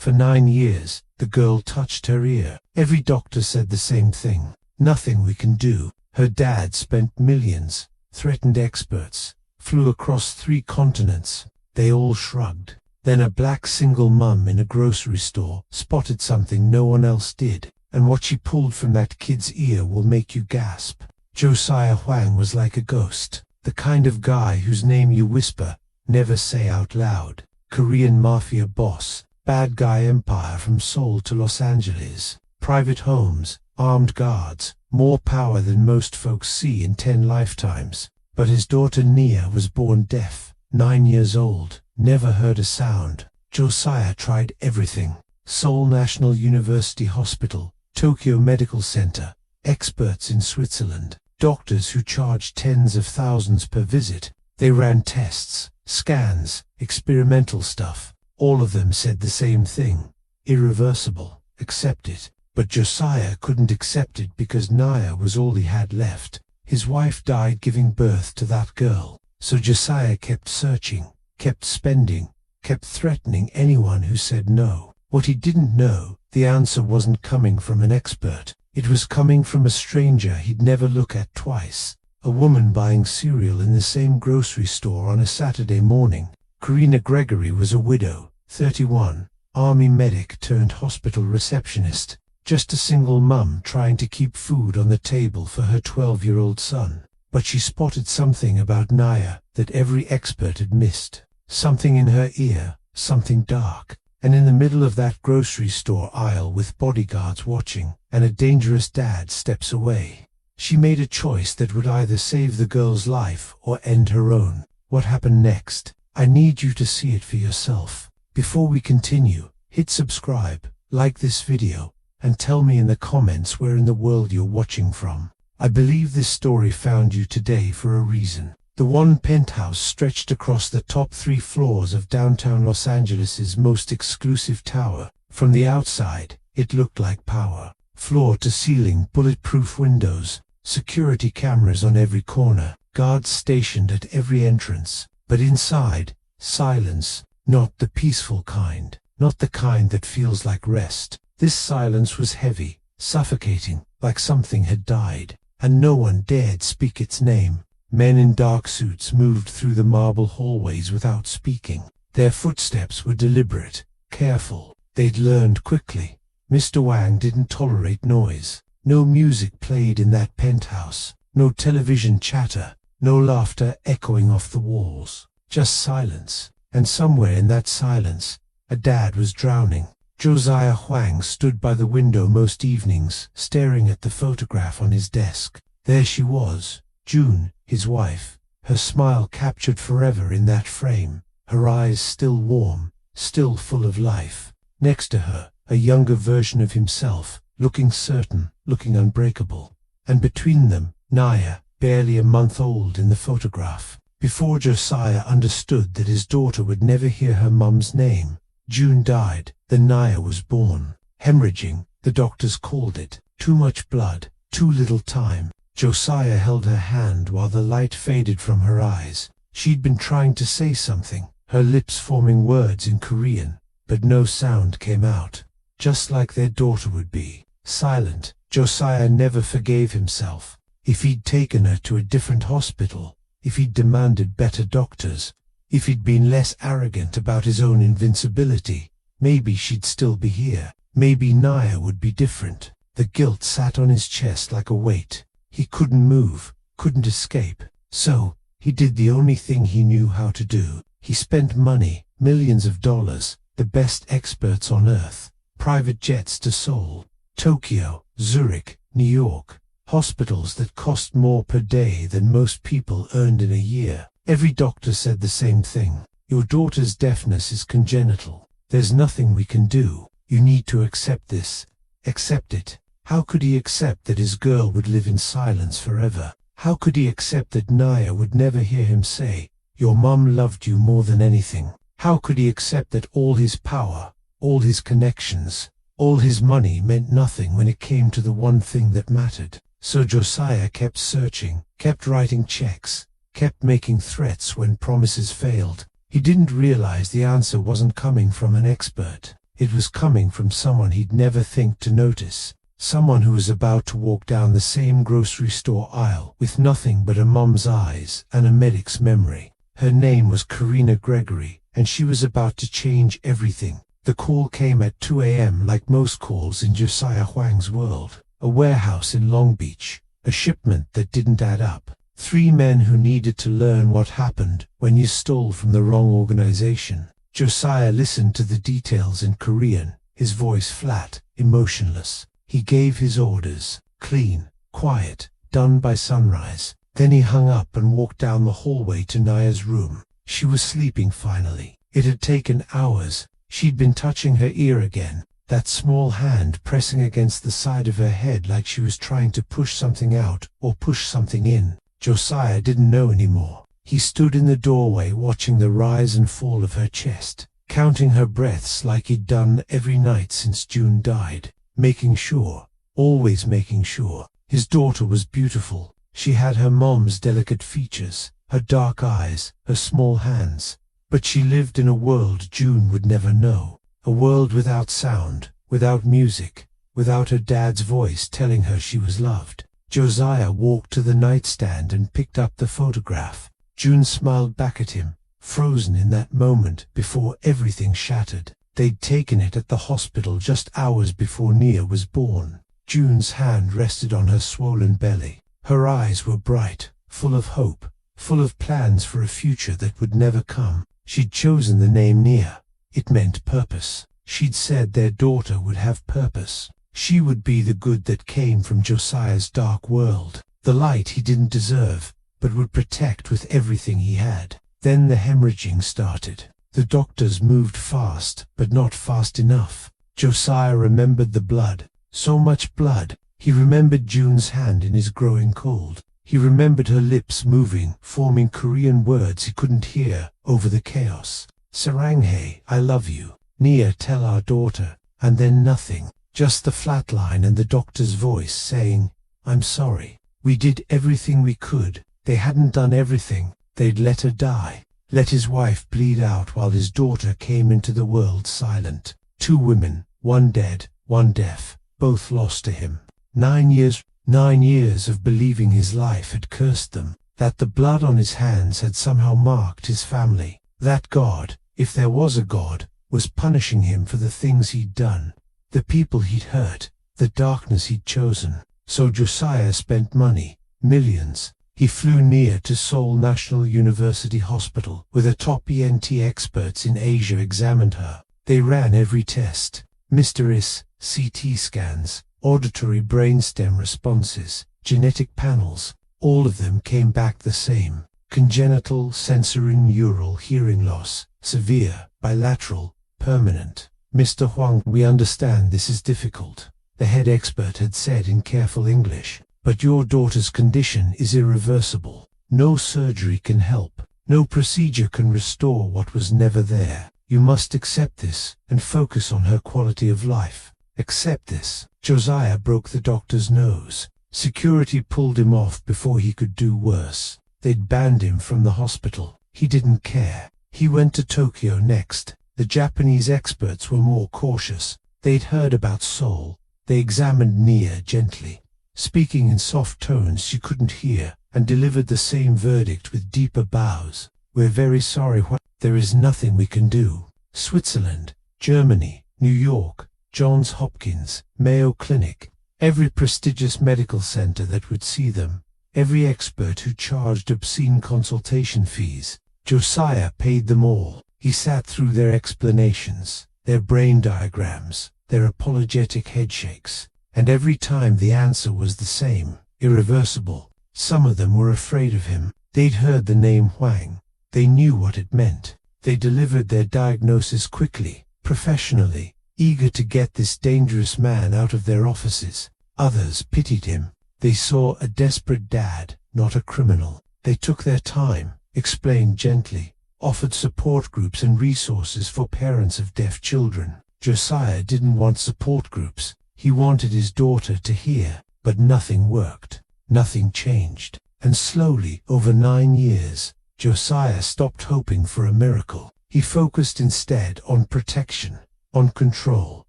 For 9 years, the girl touched her ear. Every doctor said the same thing. Nothing we can do. Her dad spent millions, threatened experts, flew across 3 continents. They all shrugged. Then a black single mum in a grocery store spotted something no one else did, and what she pulled from that kid's ear will make you gasp. Josiah Huang was like a ghost, the kind of guy whose name you whisper, never say out loud. Korean Mafia boss, bad guy empire from Seoul to Los Angeles, private homes, armed guards, more power than most folks see in 10 lifetimes. But his daughter Nia was born deaf, 9 years old, never heard a sound. Josiah tried everything. Seoul National University Hospital, Tokyo Medical Center, experts in Switzerland, doctors who charged tens of thousands per visit. They ran tests, scans, experimental stuff. All of them said the same thing. Irreversible. Accept it. But Josiah couldn't accept it because Nia was all he had left. His wife died giving birth to that girl. So Josiah kept searching, kept spending, kept threatening anyone who said no. What he didn't know, the answer wasn't coming from an expert. It was coming from a stranger he'd never look at twice. A woman buying cereal in the same grocery store on a Saturday morning. Karina Gregory was a widow, 31, army medic turned hospital receptionist. Just a single mum trying to keep food on the table for her 12-year-old son. But she spotted something about Nia that every expert had missed. Something in her ear, something dark. And in the middle of that grocery store aisle with bodyguards watching, and a dangerous dad steps away. She made a choice that would either save the girl's life or end her own. What happened next? I need you to see it for yourself. Before we continue, hit subscribe, like this video, and tell me in the comments where in the world you're watching from. I believe this story found you today for a reason. The one penthouse stretched across the top 3 floors of downtown Los Angeles's most exclusive tower. From the outside, it looked like power. Floor to ceiling, bulletproof windows, security cameras on every corner, guards stationed at every entrance. But inside, silence, not the peaceful kind, not the kind that feels like rest. This silence was heavy, suffocating, like something had died, and no one dared speak its name. Men in dark suits moved through the marble hallways without speaking. Their footsteps were deliberate, careful. They'd learned quickly. Mr. Wang didn't tolerate noise. No music played in that penthouse. No television chatter. No laughter echoing off the walls. Just silence. And somewhere in that silence, a dad was drowning. Josiah Huang stood by the window most evenings, staring at the photograph on his desk. There she was, June, his wife, her smile captured forever in that frame, her eyes still warm, still full of life. Next to her, a younger version of himself, looking certain, looking unbreakable. And between them, Nia, barely a month old in the photograph. Before Josiah understood that his daughter would never hear her mum's name, June died, then Nia was born. Hemorrhaging, the doctors called it. Too much blood, too little time. Josiah held her hand while the light faded from her eyes. She'd been trying to say something, her lips forming words in Korean, but no sound came out. Just like their daughter would be. Silent. Josiah never forgave himself. If he'd taken her to a different hospital, if he'd demanded better doctors, if he'd been less arrogant about his own invincibility, maybe she'd still be here. Maybe Nia would be different. The guilt sat on his chest like a weight. He couldn't move, couldn't escape. So, he did the only thing he knew how to do. He spent money, millions of dollars, the best experts on earth, private jets to Seoul, Tokyo, Zurich, New York, hospitals that cost more per day than most people earned in a year. Every doctor said the same thing. Your daughter's deafness is congenital. There's nothing we can do. You need to accept this. Accept it. How could he accept that his girl would live in silence forever? How could he accept that Nia would never hear him say, "Your mum loved you more than anything"? How could he accept that all his power, all his connections, all his money meant nothing when it came to the one thing that mattered? So Josiah kept searching, kept writing checks, kept making threats when promises failed. He didn't realize the answer wasn't coming from an expert. It was coming from someone he'd never think to notice. Someone who was about to walk down the same grocery store aisle with nothing but a mom's eyes and a medic's memory. Her name was Karina Gregory, and she was about to change everything. The call came at 2 a.m. like most calls in Josiah Huang's world. A warehouse in Long Beach. A shipment that didn't add up. 3 men who needed to learn what happened when you stole from the wrong organization. Josiah listened to the details in Korean, his voice flat, emotionless. He gave his orders, clean, quiet, done by sunrise. Then he hung up and walked down the hallway to Naya's room. She was sleeping finally. It had taken hours. She'd been touching her ear again, that small hand pressing against the side of her head like she was trying to push something out or push something in. Josiah didn't know anymore. He stood in the doorway watching the rise and fall of her chest, counting her breaths like he'd done every night since June died. Making sure, always making sure, his daughter was beautiful. She had her mom's delicate features, her dark eyes, her small hands. But she lived in a world June would never know. A world without sound, without music, without her dad's voice telling her she was loved. Josiah walked to the nightstand and picked up the photograph. June smiled back at him, frozen in that moment before everything shattered. They'd taken it at the hospital just hours before Nia was born. June's hand rested on her swollen belly. Her eyes were bright, full of hope, full of plans for a future that would never come. She'd chosen the name Nia. It meant purpose. She'd said their daughter would have purpose. She would be the good that came from Josiah's dark world, the light he didn't deserve, but would protect with everything he had. Then the hemorrhaging started. The doctors moved fast, but not fast enough. Josiah remembered the blood. So much blood. He remembered June's hand in his growing cold. He remembered her lips moving, forming Korean words he couldn't hear over the chaos. Saranghae, I love you. Nia, tell our daughter. And then nothing. Just the flat line and the doctor's voice saying, I'm sorry. We did everything we could. They hadn't done everything. They'd let her die. Let his wife bleed out while his daughter came into the world silent. 2 women, 1 dead, 1 deaf, both lost to him. 9 years of believing his life had cursed them, that the blood on his hands had somehow marked his family, that God, if there was a God, was punishing him for the things he'd done, the people he'd hurt, the darkness he'd chosen. So Josiah spent money, millions. He flew Nia to Seoul National University Hospital, where the top ENT experts in Asia examined her. They ran every test. Mr. Is, CT scans, auditory brainstem responses, genetic panels. All of them came back the same. Congenital sensorineural hearing loss, severe, bilateral, permanent. Mr. Huang, we understand this is difficult, the head expert had said in careful English. But your daughter's condition is irreversible. No surgery can help. No procedure can restore what was never there. You must accept this and focus on her quality of life. Accept this. Josiah broke the doctor's nose. Security pulled him off before he could do worse. They'd banned him from the hospital. He didn't care. He went to Tokyo next. The Japanese experts were more cautious. They'd heard about Seoul. They examined Nia gently, speaking in soft tones she couldn't hear, and delivered the same verdict with deeper bows. We're very sorry. There is nothing we can do. Switzerland, Germany, New York, Johns Hopkins, Mayo Clinic, every prestigious medical center that would see them, every expert who charged obscene consultation fees. Josiah paid them all. He sat through their explanations, their brain diagrams, their apologetic headshakes. And every time the answer was the same, irreversible. Some of them were afraid of him. They'd heard the name Huang. They knew what it meant. They delivered their diagnosis quickly, professionally, eager to get this dangerous man out of their offices. Others pitied him. They saw a desperate dad, not a criminal. They took their time, explained gently, offered support groups and resources for parents of deaf children. Josiah didn't want support groups. He wanted his daughter to hear, but nothing worked. Nothing changed. And slowly, over 9 years, Josiah stopped hoping for a miracle. He focused instead on protection. on control,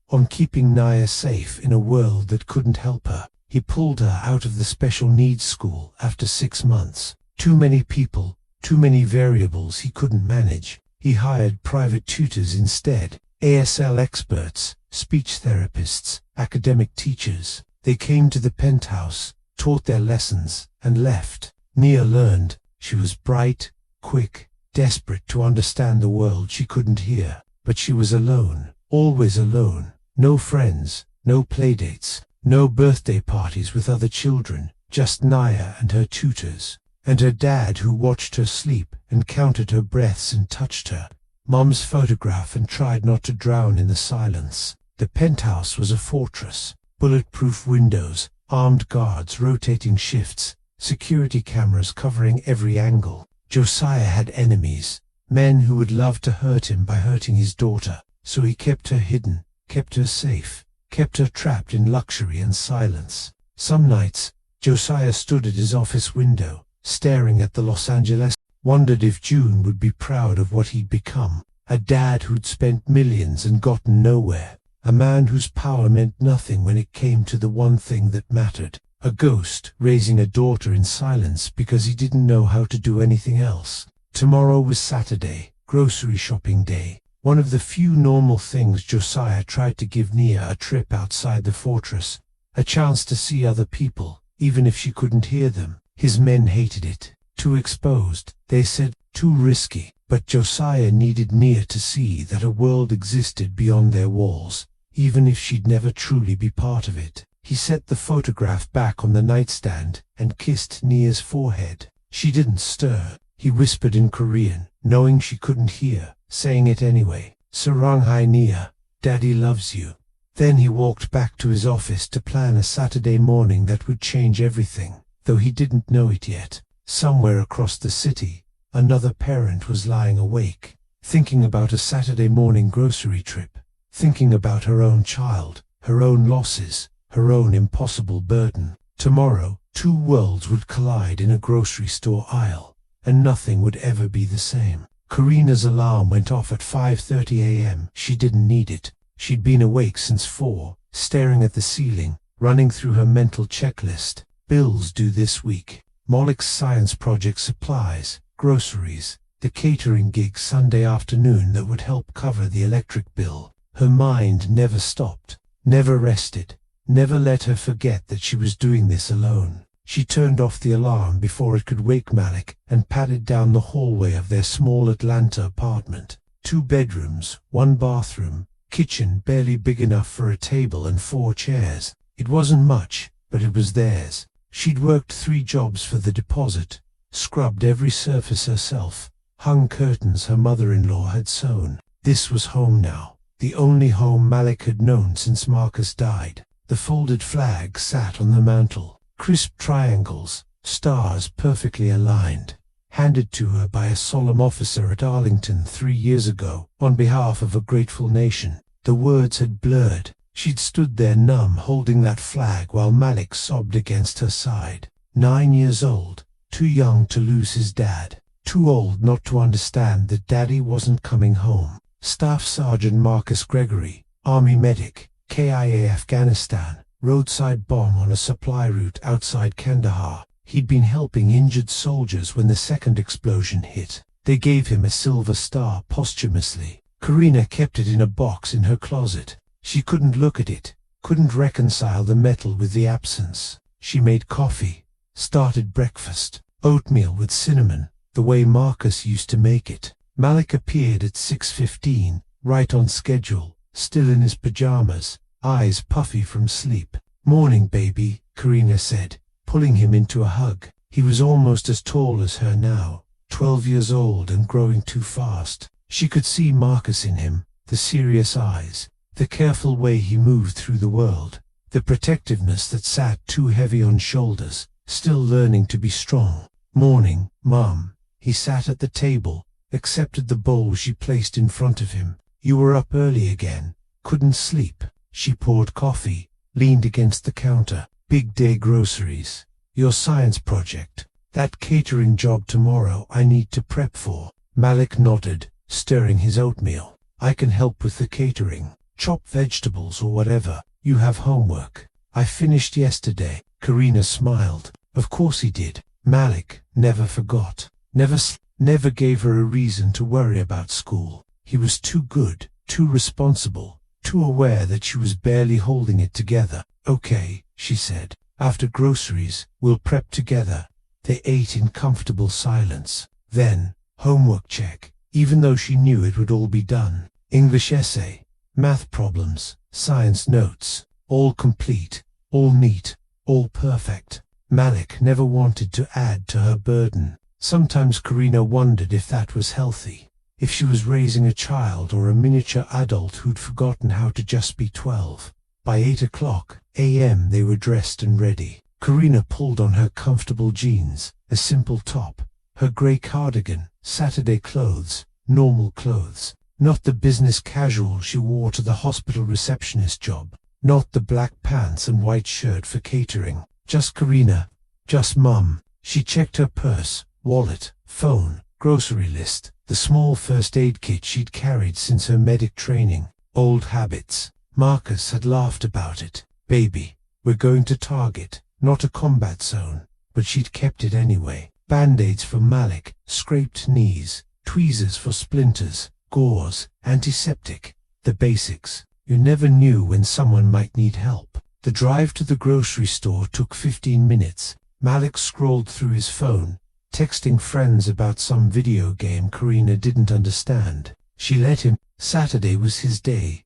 on keeping Naya safe in a world that couldn't help her. He pulled her out of the special needs school after 6 months. Too many people, too many variables he couldn't manage. He hired private tutors instead, ASL experts, speech therapists, academic teachers. They came to the penthouse, taught their lessons, and left. Nia learned. She was bright, quick, desperate to understand the world she couldn't hear. But she was alone, always alone. No friends, no playdates, no birthday parties with other children, just Naya and her tutors. And her dad who watched her sleep and counted her breaths and touched her. Mom's photograph and tried not to drown in the silence. The penthouse was a fortress. Bulletproof windows, armed guards rotating shifts, security cameras covering every angle. Josiah had enemies, men who would love to hurt him by hurting his daughter, so he kept her hidden, kept her safe, kept her trapped in luxury and silence. Some nights, Josiah stood at his office window, staring at the Los Angeles, wondered if June would be proud of what he'd become. A dad who'd spent millions and gotten nowhere. A man whose power meant nothing when it came to the one thing that mattered. A ghost raising a daughter in silence because he didn't know how to do anything else. Tomorrow was Saturday, grocery shopping day. One of the few normal things. Josiah tried to give Nia a trip outside the fortress, a chance to see other people, even if she couldn't hear them. His men hated it. Too exposed, they said, too risky. But Josiah needed Nia to see that a world existed beyond their walls, even if she'd never truly be part of it. He set the photograph back on the nightstand and kissed Nia's forehead. She didn't stir. He whispered in Korean, knowing she couldn't hear, saying it anyway. "Saranghai Nia, Daddy loves you." Then he walked back to his office to plan a Saturday morning that would change everything, though he didn't know it yet. Somewhere across the city, another parent was lying awake, thinking about a Saturday morning grocery trip, thinking about her own child, her own losses, her own impossible burden. Tomorrow, two worlds would collide in a grocery store aisle, and nothing would ever be the same. Karina's alarm went off at 5:30 a.m. She didn't need it. She'd been awake since 4, staring at the ceiling, running through her mental checklist. Bills due this week. Molik's science project supplies, groceries, the catering gig Sunday afternoon that would help cover the electric bill. Her mind never stopped, never rested, never let her forget that she was doing this alone. She turned off the alarm before it could wake Malik and padded down the hallway of their small Atlanta apartment. 2 bedrooms, 1 bathroom, kitchen barely big enough for a table and 4 chairs. It wasn't much, but it was theirs. She'd worked 3 jobs for the deposit, scrubbed every surface herself, hung curtains her mother-in-law had sewn. This was home now, the only home Malik had known since Marcus died. The folded flag sat on the mantel, crisp triangles, stars perfectly aligned, handed to her by a solemn officer at Arlington 3 years ago, on behalf of a grateful nation. The words had blurred. She'd stood there numb, holding that flag while Malik sobbed against her side. 9 years old, too young to lose his dad, too old not to understand that Daddy wasn't coming home. Staff Sergeant Marcus Gregory, Army medic, KIA Afghanistan, roadside bomb on a supply route outside Kandahar. He'd been helping injured soldiers when the second explosion hit. They gave him a Silver Star posthumously. Karina kept it in a box in her closet. She couldn't look at it, couldn't reconcile the metal with the absence. She made coffee, started breakfast, oatmeal with cinnamon, the way Marcus used to make it. Malik appeared at 6:15, right on schedule, still in his pajamas, eyes puffy from sleep. "Morning, baby," Karina said, pulling him into a hug. He was almost as tall as her now, 12 years old and growing too fast. She could see Marcus in him, the serious eyes, the careful way he moved through the world, the protectiveness that sat too heavy on shoulders, still learning to be strong. "Morning, Mom." He sat at the table, accepted the bowl she placed in front of him. "You were up early again, couldn't sleep." She poured coffee, leaned against the counter. "Big day groceries. Your science project. That catering job tomorrow I need to prep for." Malik nodded, stirring his oatmeal. "I can help with the catering." Chop vegetables or whatever. You have homework. I finished yesterday. Karina smiled. Of course he did. Malik never forgot. Never gave her a reason to worry about school. He was too good, too responsible, too aware that she was barely holding it together. Okay, she said. After groceries, we'll prep together. They ate in comfortable silence. Then, homework check. Even though she knew it would all be done. English essay, math problems, science notes, all complete, all neat, all perfect. Malik never wanted to add to her burden. Sometimes Karina wondered if that was healthy. If she was raising a child or a miniature adult who'd forgotten how to just be 12. By 8 o'clock a.m. they were dressed and ready. Karina pulled on her comfortable jeans, a simple top, her grey cardigan, Saturday clothes, normal clothes. Not the business casual she wore to the hospital receptionist job. Not the black pants and white shirt for catering. Just Karina. Just Mum. She checked her purse, wallet, phone, grocery list, the small first aid kit she'd carried since her medic training. Old habits. Marcus had laughed about it. Baby, we're going to Target, not a combat zone. But she'd kept it anyway. Band-aids for Malik, scraped knees, tweezers for splinters, gauze, antiseptic. The basics. You never knew when someone might need help. The drive to the grocery store took 15 minutes. Malik scrolled through his phone, texting friends about some video game Karina didn't understand. She let him. Saturday was his day,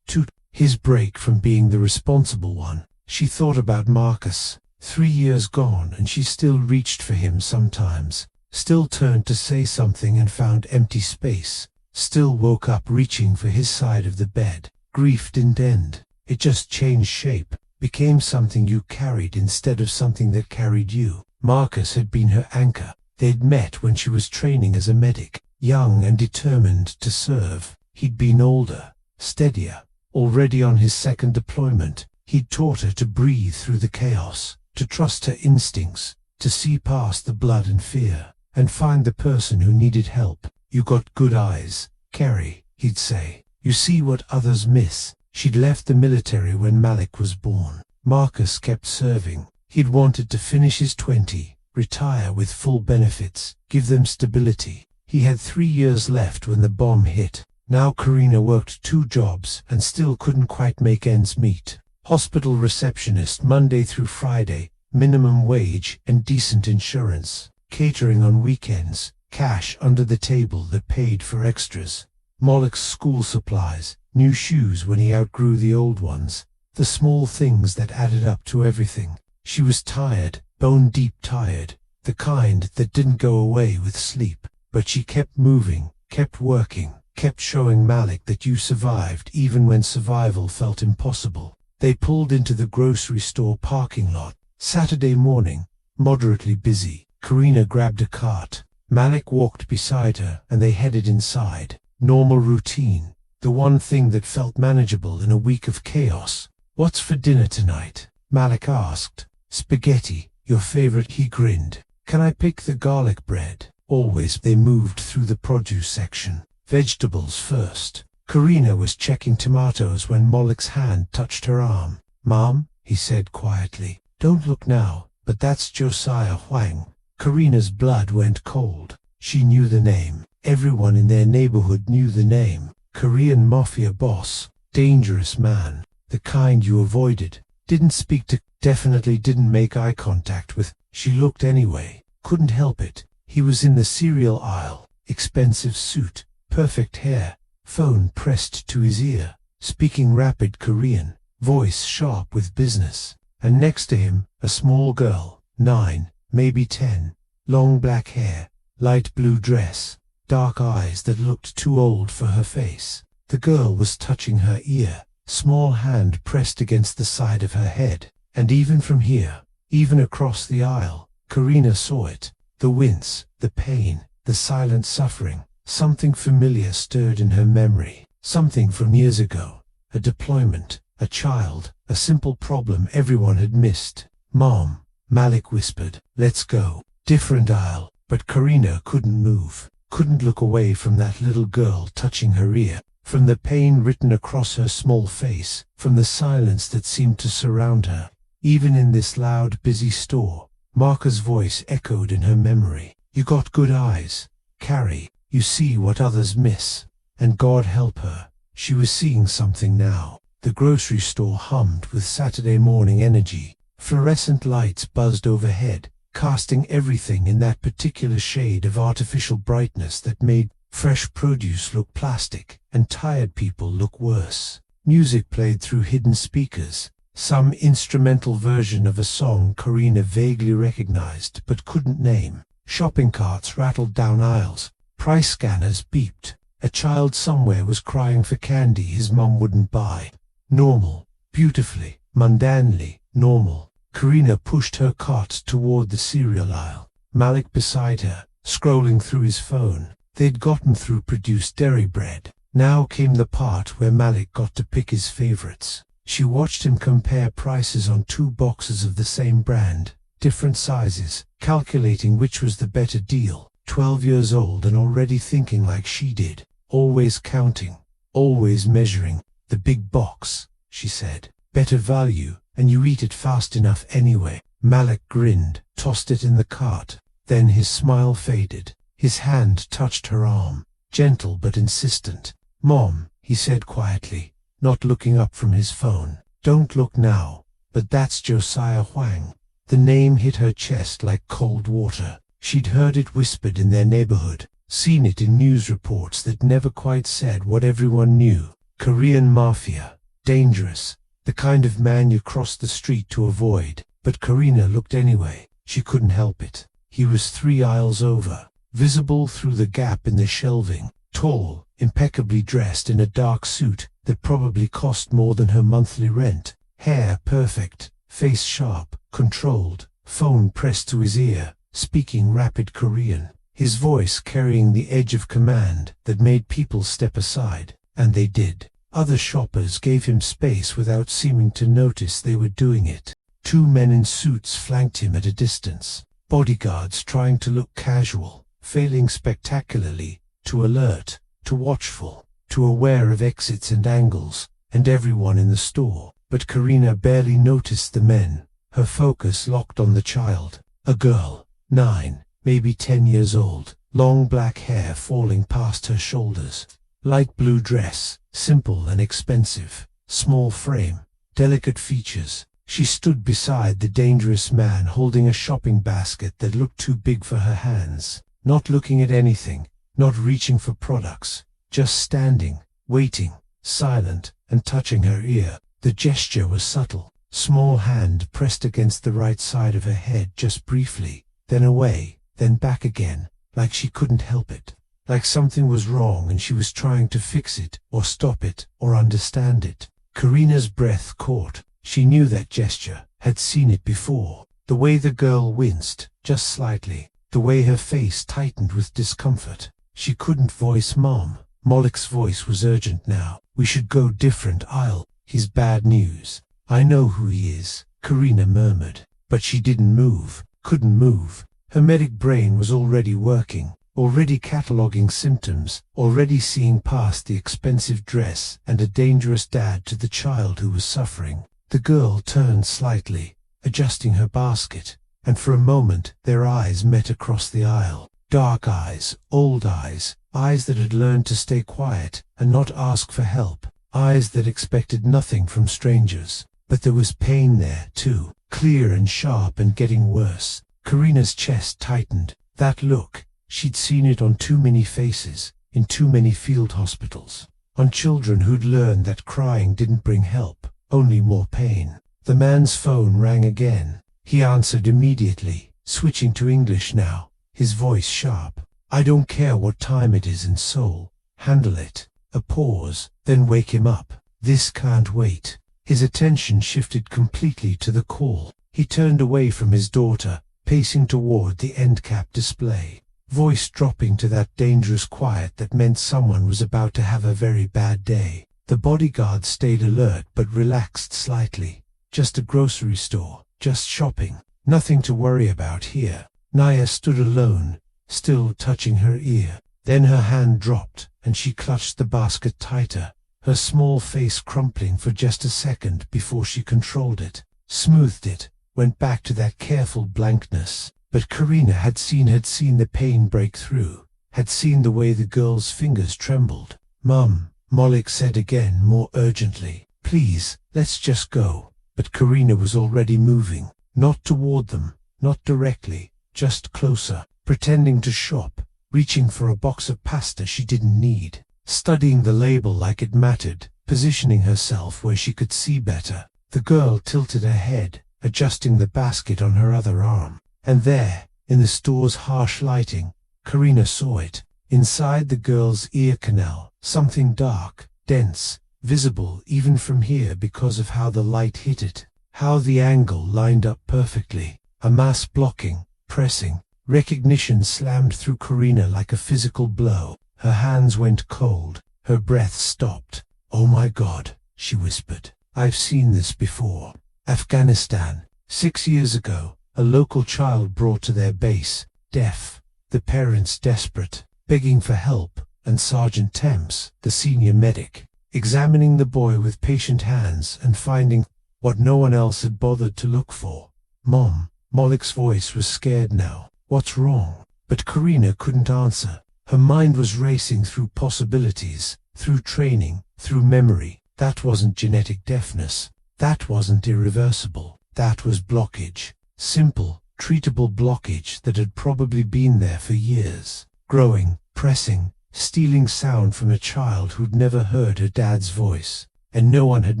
his break from being the responsible one. She thought about Marcus. 3 years gone and she still reached for him sometimes. Still turned to say something and found empty space. Still woke up reaching for his side of the bed. Grief didn't end. It just changed shape. Became something you carried instead of something that carried you. Marcus had been her anchor. They'd met when she was training as a medic. Young and determined to serve. He'd been older, steadier. Already on his second deployment, he'd taught her to breathe through the chaos, to trust her instincts, to see past the blood and fear, and find the person who needed help. You got good eyes, Kerry, he'd say. You see what others miss. She'd left the military when Malik was born. Marcus kept serving. He'd wanted to finish his 20, retire with full benefits, give them stability. He had 3 years left when the bomb hit. Now Karina worked 2 jobs and still couldn't quite make ends meet. Hospital receptionist Monday through Friday, minimum wage and decent insurance. Catering on weekends, cash under the table that paid for extras. Malik's school supplies, new shoes when he outgrew the old ones. The small things that added up to everything. She was tired, bone-deep tired. The kind that didn't go away with sleep. But she kept moving, kept working. Kept showing Malik that you survived even when survival felt impossible. They pulled into the grocery store parking lot. Saturday morning, moderately busy. Karina grabbed a cart. Malik walked beside her and they headed inside. Normal routine. The one thing that felt manageable in a week of chaos. What's for dinner tonight? Malik asked. Spaghetti, your favorite, he grinned. Can I pick the garlic bread? Always. They moved through the produce section. Vegetables first. Karina was checking tomatoes when Malik's hand touched her arm. Mom, he said quietly. Don't look now, but that's Josiah Huang. Karina's blood went cold. She knew the name. Everyone in their neighborhood knew the name. Korean Mafia boss. Dangerous man. The kind you avoided. Didn't speak to, definitely didn't make eye contact with. She looked anyway. Couldn't help it. He was in the cereal aisle. Expensive suit. Perfect hair, phone pressed to his ear, speaking rapid Korean, voice sharp with business. And next to him, a small girl, 9, maybe 10, long black hair, light blue dress, dark eyes that looked too old for her face. The girl was touching her ear, small hand pressed against the side of her head. And even from here, even across the aisle, Karina saw it. The wince, the pain, the silent suffering. Something familiar stirred in her memory. Something from years ago. A deployment, a child, a simple problem everyone had missed. Mom, Malik whispered, let's go. Different aisle, but Karina couldn't move, couldn't look away from that little girl touching her ear. from the pain written across her small face, from the silence that seemed to surround her. Even in this loud, busy store, Marka's voice echoed in her memory. You got good eyes, Carrie. You see what others miss. And God help her, she was seeing something now. The grocery store hummed with Saturday morning energy. Fluorescent lights buzzed overhead, casting everything in that particular shade of artificial brightness that made fresh produce look plastic and tired people look worse. Music played through hidden speakers, some instrumental version of a song Karina vaguely recognized but couldn't name. Shopping carts rattled down aisles, price scanners beeped. A child somewhere was crying for candy his mum wouldn't buy. Normal, beautifully, mundanely normal. Karina pushed her cart toward the cereal aisle. Malik beside her, scrolling through his phone. They'd gotten through produced dairy bread. Now came the part where Malik got to pick his favorites. She watched him compare prices on 2 boxes of the same brand, different sizes, calculating which was the better deal. 12 years old and already thinking like she did. Always counting, always measuring. The big box, she said. Better value, and you eat it fast enough anyway. Malik grinned, tossed it in the cart. Then his smile faded. His hand touched her arm, gentle but insistent. Mom, he said quietly, not looking up from his phone. Don't look now, but that's Josiah Huang. The name hit her chest like cold water. She'd heard it whispered in their neighborhood, seen it in news reports that never quite said what everyone knew. Korean Mafia. Dangerous. The kind of man you cross the street to avoid. But Karina looked anyway. She couldn't help it. He was 3 aisles over, visible through the gap in the shelving. Tall, impeccably dressed in a dark suit that probably cost more than her monthly rent. Hair perfect, face sharp, controlled, phone pressed to his ear, speaking rapid Korean. His voice carrying the edge of command that made people step aside. And they did. Other shoppers gave him space without seeming to notice they were doing it. 2 men in suits flanked him at a distance. Bodyguards trying to look casual, failing spectacularly, too alert, too watchful, too aware of exits and angles, and everyone in the store. But Karina barely noticed the men, her focus locked on the child. A girl, 9, maybe 10 years old, long black hair falling past her shoulders. Light blue dress, simple and expensive, small frame, delicate features. She stood beside the dangerous man holding a shopping basket that looked too big for her hands, not looking at anything, not reaching for products, just standing, waiting, silent, and touching her ear. The gesture was subtle, small hand pressed against the right side of her head just briefly, then away, then back again, like she couldn't help it. Like something was wrong and she was trying to fix it, or stop it, or understand it. Karina's breath caught. She knew that gesture, had seen it before. The way the girl winced, just slightly. The way her face tightened with discomfort. She couldn't voice Mom. Malik's voice was urgent now. We should go different aisle. He's bad news. I know who he is, Karina murmured. But she didn't move, couldn't move. Her medic brain was already working. Already cataloging symptoms, already seeing past the expensive dress and a dangerous dad to the child who was suffering. The girl turned slightly, adjusting her basket, and for a moment their eyes met across the aisle. Dark eyes, old eyes, eyes that had learned to stay quiet and not ask for help, eyes that expected nothing from strangers. But there was pain there too, clear and sharp and getting worse. Karina's chest tightened. That look, she'd seen it on too many faces, in too many field hospitals, on children who'd learned that crying didn't bring help, only more pain. The man's phone rang again. He answered immediately, switching to English now, his voice sharp. I don't care what time it is in Seoul. Handle it. A pause, then wake him up. This can't wait. His attention shifted completely to the call. He turned away from his daughter, pacing toward the end cap display. Voice dropping to that dangerous quiet that meant someone was about to have a very bad day. The bodyguard stayed alert but relaxed slightly. Just a grocery store, just shopping. Nothing to worry about here. Naya stood alone, still touching her ear. Then her hand dropped, and she clutched the basket tighter, her small face crumpling for just a second before she controlled it, smoothed it, went back to that careful blankness. But Karina had seen the pain break through, had seen the way the girl's fingers trembled. "Mum," Malik said again, more urgently. "Please, let's just go." But Karina was already moving, not toward them, not directly, just closer, pretending to shop, reaching for a box of pasta she didn't need, studying the label like it mattered, positioning herself where she could see better. The girl tilted her head, adjusting the basket on her other arm. And there, in the store's harsh lighting, Karina saw it. Inside the girl's ear canal, something dark, dense, visible even from here because of how the light hit it, how the angle lined up perfectly. A mass blocking, pressing. Recognition slammed through Karina like a physical blow. Her hands went cold, her breath stopped. "Oh my God," she whispered. "I've seen this before. Afghanistan, 6 years ago. A local child brought to their base, deaf, the parents desperate, begging for help, and Sergeant Thames, the senior medic, examining the boy with patient hands and finding what no one else had bothered to look for. "Mom," Malik's voice was scared now. "What's wrong?" But Karina couldn't answer. Her mind was racing through possibilities, through training, through memory. That wasn't genetic deafness. That wasn't irreversible. That was blockage. Simple, treatable blockage that had probably been there for years, growing, pressing, stealing sound from a child who'd never heard her dad's voice, and no one had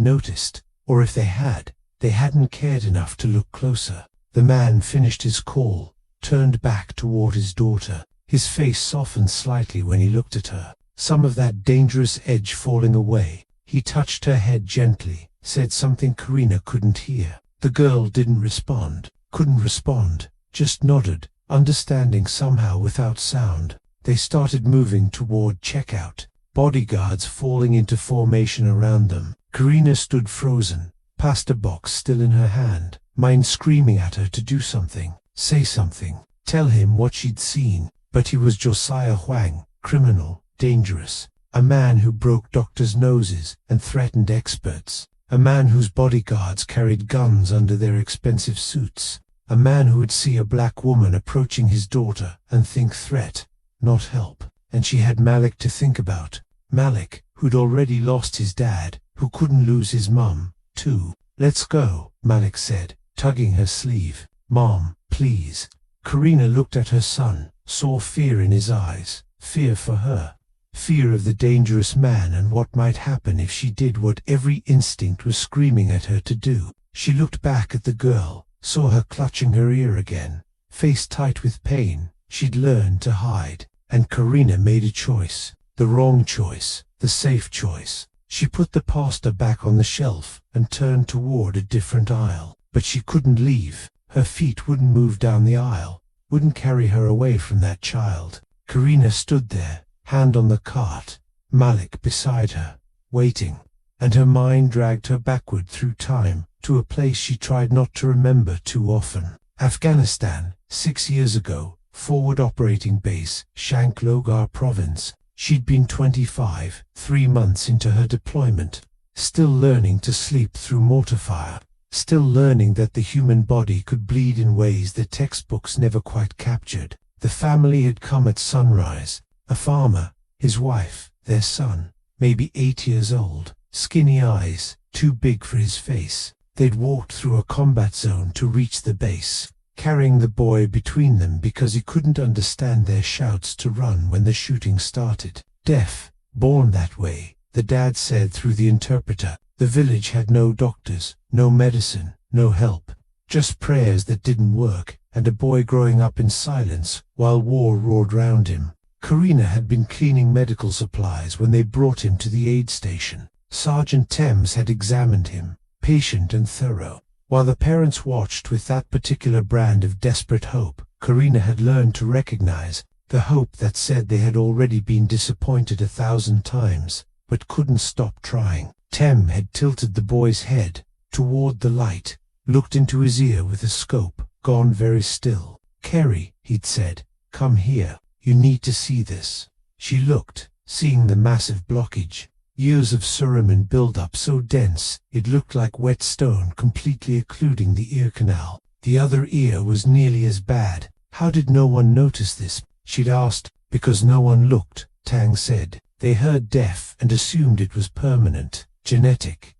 noticed, or if they had, they hadn't cared enough to look closer. The man finished his call, turned back toward his daughter. His face softened slightly when he looked at her, some of that dangerous edge falling away. He touched her head gently, said something Karina couldn't hear. The girl didn't respond. Couldn't respond, just nodded, understanding somehow without sound. They started moving toward checkout, bodyguards falling into formation around them. Karina stood frozen, pasta box still in her hand, mind screaming at her to do something, say something, tell him what she'd seen. But he was Josiah Huang, criminal, dangerous, a man who broke doctors' noses and threatened experts. A man whose bodyguards carried guns under their expensive suits. A man who would see a black woman approaching his daughter and think threat, not help. And she had Malik to think about. Malik, who'd already lost his dad, who couldn't lose his mum, too. "Let's go," Malik said, tugging her sleeve. "Mom, please." Karina looked at her son, saw fear in his eyes, fear for her. Fear of the dangerous man and what might happen if she did what every instinct was screaming at her to do. She looked back at the girl, saw her clutching her ear again, face tight with pain. She'd learned to hide, and Karina made a choice, the wrong choice, the safe choice. She put the pasta back on the shelf and turned toward a different aisle. But she couldn't leave. Her feet wouldn't move down the aisle, wouldn't carry her away from that child. Karina stood there, hand on the cart, Malik beside her, waiting, and her mind dragged her backward through time, to a place she tried not to remember too often. Afghanistan, 6 years ago, forward operating base, Shank-Logar province. She'd been 25, 3 months into her deployment, still learning to sleep through mortar fire, still learning that the human body could bleed in ways that textbooks never quite captured. The family had come at sunrise. A farmer, his wife, their son, maybe 8 years old, skinny eyes, too big for his face. They'd walked through a combat zone to reach the base, carrying the boy between them because he couldn't understand their shouts to run when the shooting started. Deaf, born that way, the dad said through the interpreter. The village had no doctors, no medicine, no help, just prayers that didn't work, and a boy growing up in silence while war roared round him. Karina had been cleaning medical supplies when they brought him to the aid station. Sergeant Thames had examined him, patient and thorough. While the parents watched with that particular brand of desperate hope, Karina had learned to recognize the hope that said they had already been disappointed 1,000 times, but couldn't stop trying. Tem had tilted the boy's head toward the light, looked into his ear with a scope, gone very still. "Kerry," he'd said, "come here. You need to see this." She looked, seeing the massive blockage. Years of suramin build-up so dense, it looked like wet stone completely occluding the ear canal. The other ear was nearly as bad. How did no one notice this? She'd asked. Because no one looked, Tang said. They heard deaf and assumed it was permanent, genetic,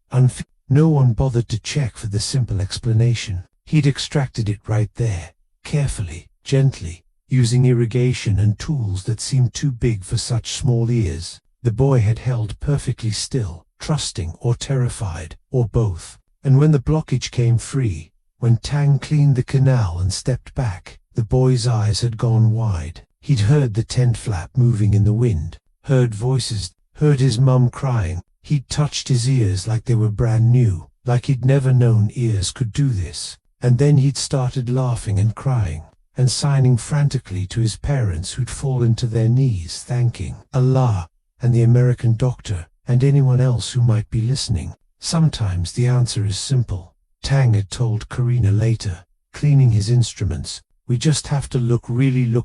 No one bothered to check for the simple explanation. He'd extracted it right there, carefully, gently, using irrigation and tools that seemed too big for such small ears. The boy had held perfectly still, trusting or terrified, or both. And when the blockage came free, when Tang cleaned the canal and stepped back, the boy's eyes had gone wide. He'd heard the tent flap moving in the wind, heard voices, heard his mum crying. He'd touched his ears like they were brand new, like he'd never known ears could do this. And then he'd started laughing and crying, and signing frantically to his parents who'd fallen to their knees thanking Allah, and the American doctor, and anyone else who might be listening. Sometimes the answer is simple. Tang had told Karina later, cleaning his instruments. We just have to look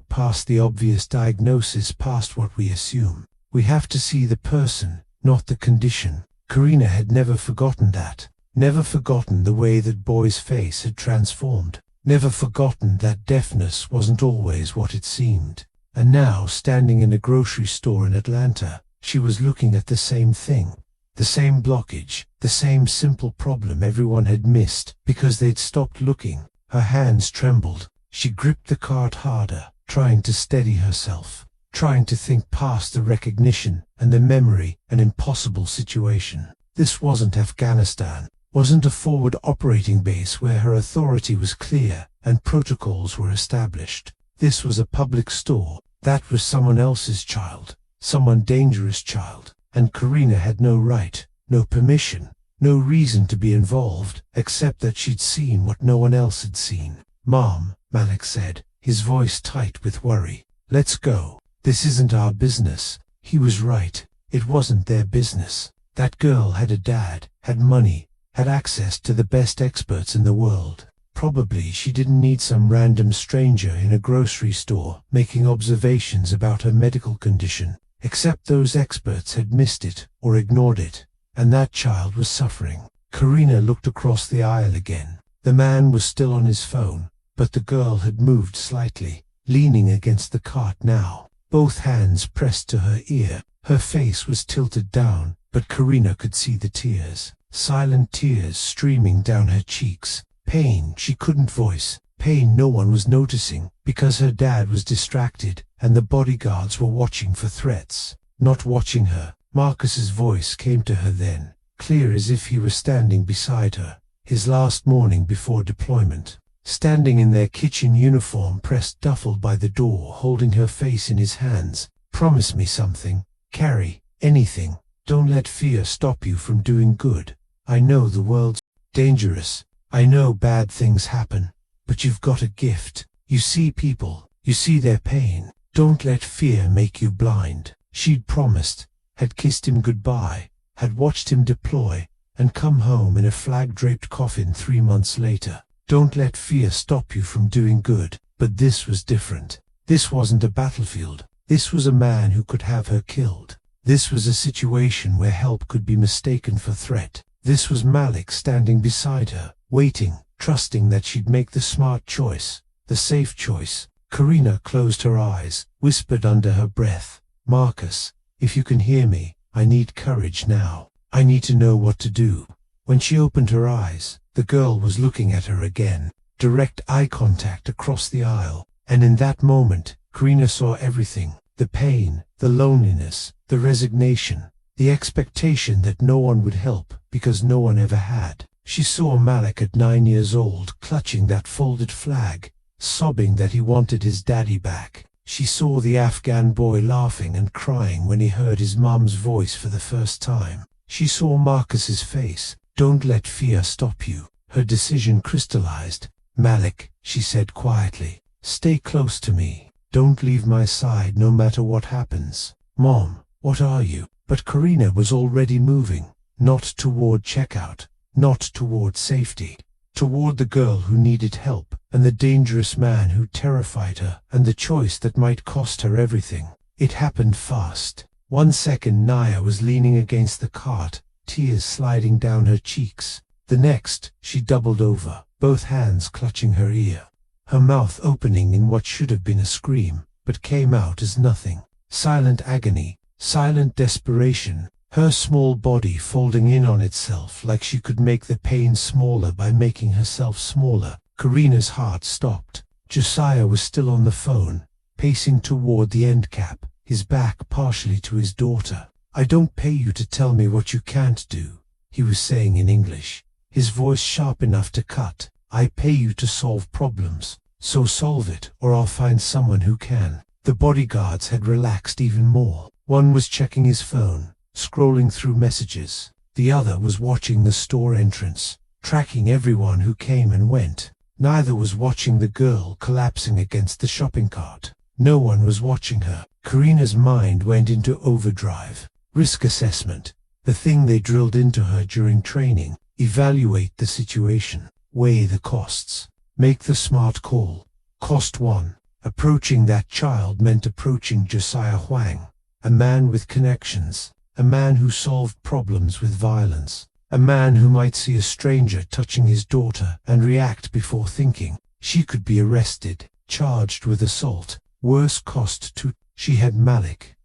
past the obvious diagnosis, past what we assume. We have to see the person, not the condition. Karina had never forgotten that. Never forgotten the way that boy's face had transformed. Never forgotten that deafness wasn't always what it seemed. And now, standing in a grocery store in Atlanta, she was looking at the same thing. The same blockage, the same simple problem everyone had missed because they'd stopped looking. Her hands trembled. She gripped the cart harder, trying to steady herself, trying to think past the recognition and the memory, an impossible situation. This wasn't Afghanistan, wasn't a forward operating base where her authority was clear and protocols were established. This was a public store. That was someone else's child, someone dangerous child, and Karina had no right, no permission, no reason to be involved, except that she'd seen what no one else had seen. "Mom," Malik said, his voice tight with worry. "Let's go. This isn't our business." He was right. It wasn't their business. That girl had a dad, had money, had access to the best experts in the world. Probably she didn't need some random stranger in a grocery store making observations about her medical condition, except those experts had missed it or ignored it, and that child was suffering. Karina looked across the aisle again. The man was still on his phone, but the girl had moved slightly, leaning against the cart now, both hands pressed to her ear. Her face was tilted down, but Karina could see the tears, silent tears streaming down her cheeks. Pain she couldn't voice, pain no one was noticing, because her dad was distracted, and the bodyguards were watching for threats. Not watching her. Marcus's voice came to her then, clear as if he were standing beside her, his last morning before deployment. Standing in their kitchen uniform, pressed duffel by the door, holding her face in his hands. "Promise me something, Carrie, anything. Don't let fear stop you from doing good. I know the world's dangerous. I know bad things happen, but you've got a gift. You see people, you see their pain. Don't let fear make you blind." She'd promised, had kissed him goodbye, had watched him deploy, and come home in a flag-draped coffin 3 months later. Don't let fear stop you from doing good. But this was different. This wasn't a battlefield. This was a man who could have her killed. This was a situation where help could be mistaken for threat. This was Malik standing beside her, waiting, trusting that she'd make the smart choice, the safe choice. Karina closed her eyes, whispered under her breath, "Marcus, if you can hear me, I need courage now. I need to know what to do." When she opened her eyes, the girl was looking at her again, direct eye contact across the aisle, and in that moment, Karina saw everything: the pain, the loneliness, the resignation, the expectation that no one would help because no one ever had. She saw Malik at 9 years old, clutching that folded flag, sobbing that he wanted his daddy back. She saw the Afghan boy laughing and crying when he heard his mom's voice for the first time. She saw Marcus's face. Don't let fear stop you. Her decision crystallized. "Malik," she said quietly, "stay close to me. Don't leave my side no matter what happens." "Mom, what are you?" But Karina was already moving, not toward checkout, not toward safety, toward the girl who needed help, and the dangerous man who terrified her, and the choice that might cost her everything. It happened fast. 1 second Naya was leaning against the cart, tears sliding down her cheeks. The next, she doubled over, both hands clutching her ear. Her mouth opening in what should have been a scream, but came out as nothing. Silent agony, silent desperation, her small body folding in on itself like she could make the pain smaller by making herself smaller. Karina's heart stopped. Josiah was still on the phone, pacing toward the end cap, his back partially to his daughter. "I don't pay you to tell me what you can't do," he was saying in English, his voice sharp enough to cut. "I pay you to solve problems, so solve it or I'll find someone who can." The bodyguards had relaxed even more. One was checking his phone, scrolling through messages. The other was watching the store entrance, tracking everyone who came and went. Neither was watching the girl collapsing against the shopping cart. No one was watching her. Karina's mind went into overdrive. Risk assessment, the thing they drilled into her during training. Evaluate the situation, weigh the costs, make the smart call. Cost 1. Approaching that child meant approaching Josiah Huang, a man with connections, a man who solved problems with violence, a man who might see a stranger touching his daughter and react before thinking. She could be arrested, charged with assault. Worse, cost 2. She had Malik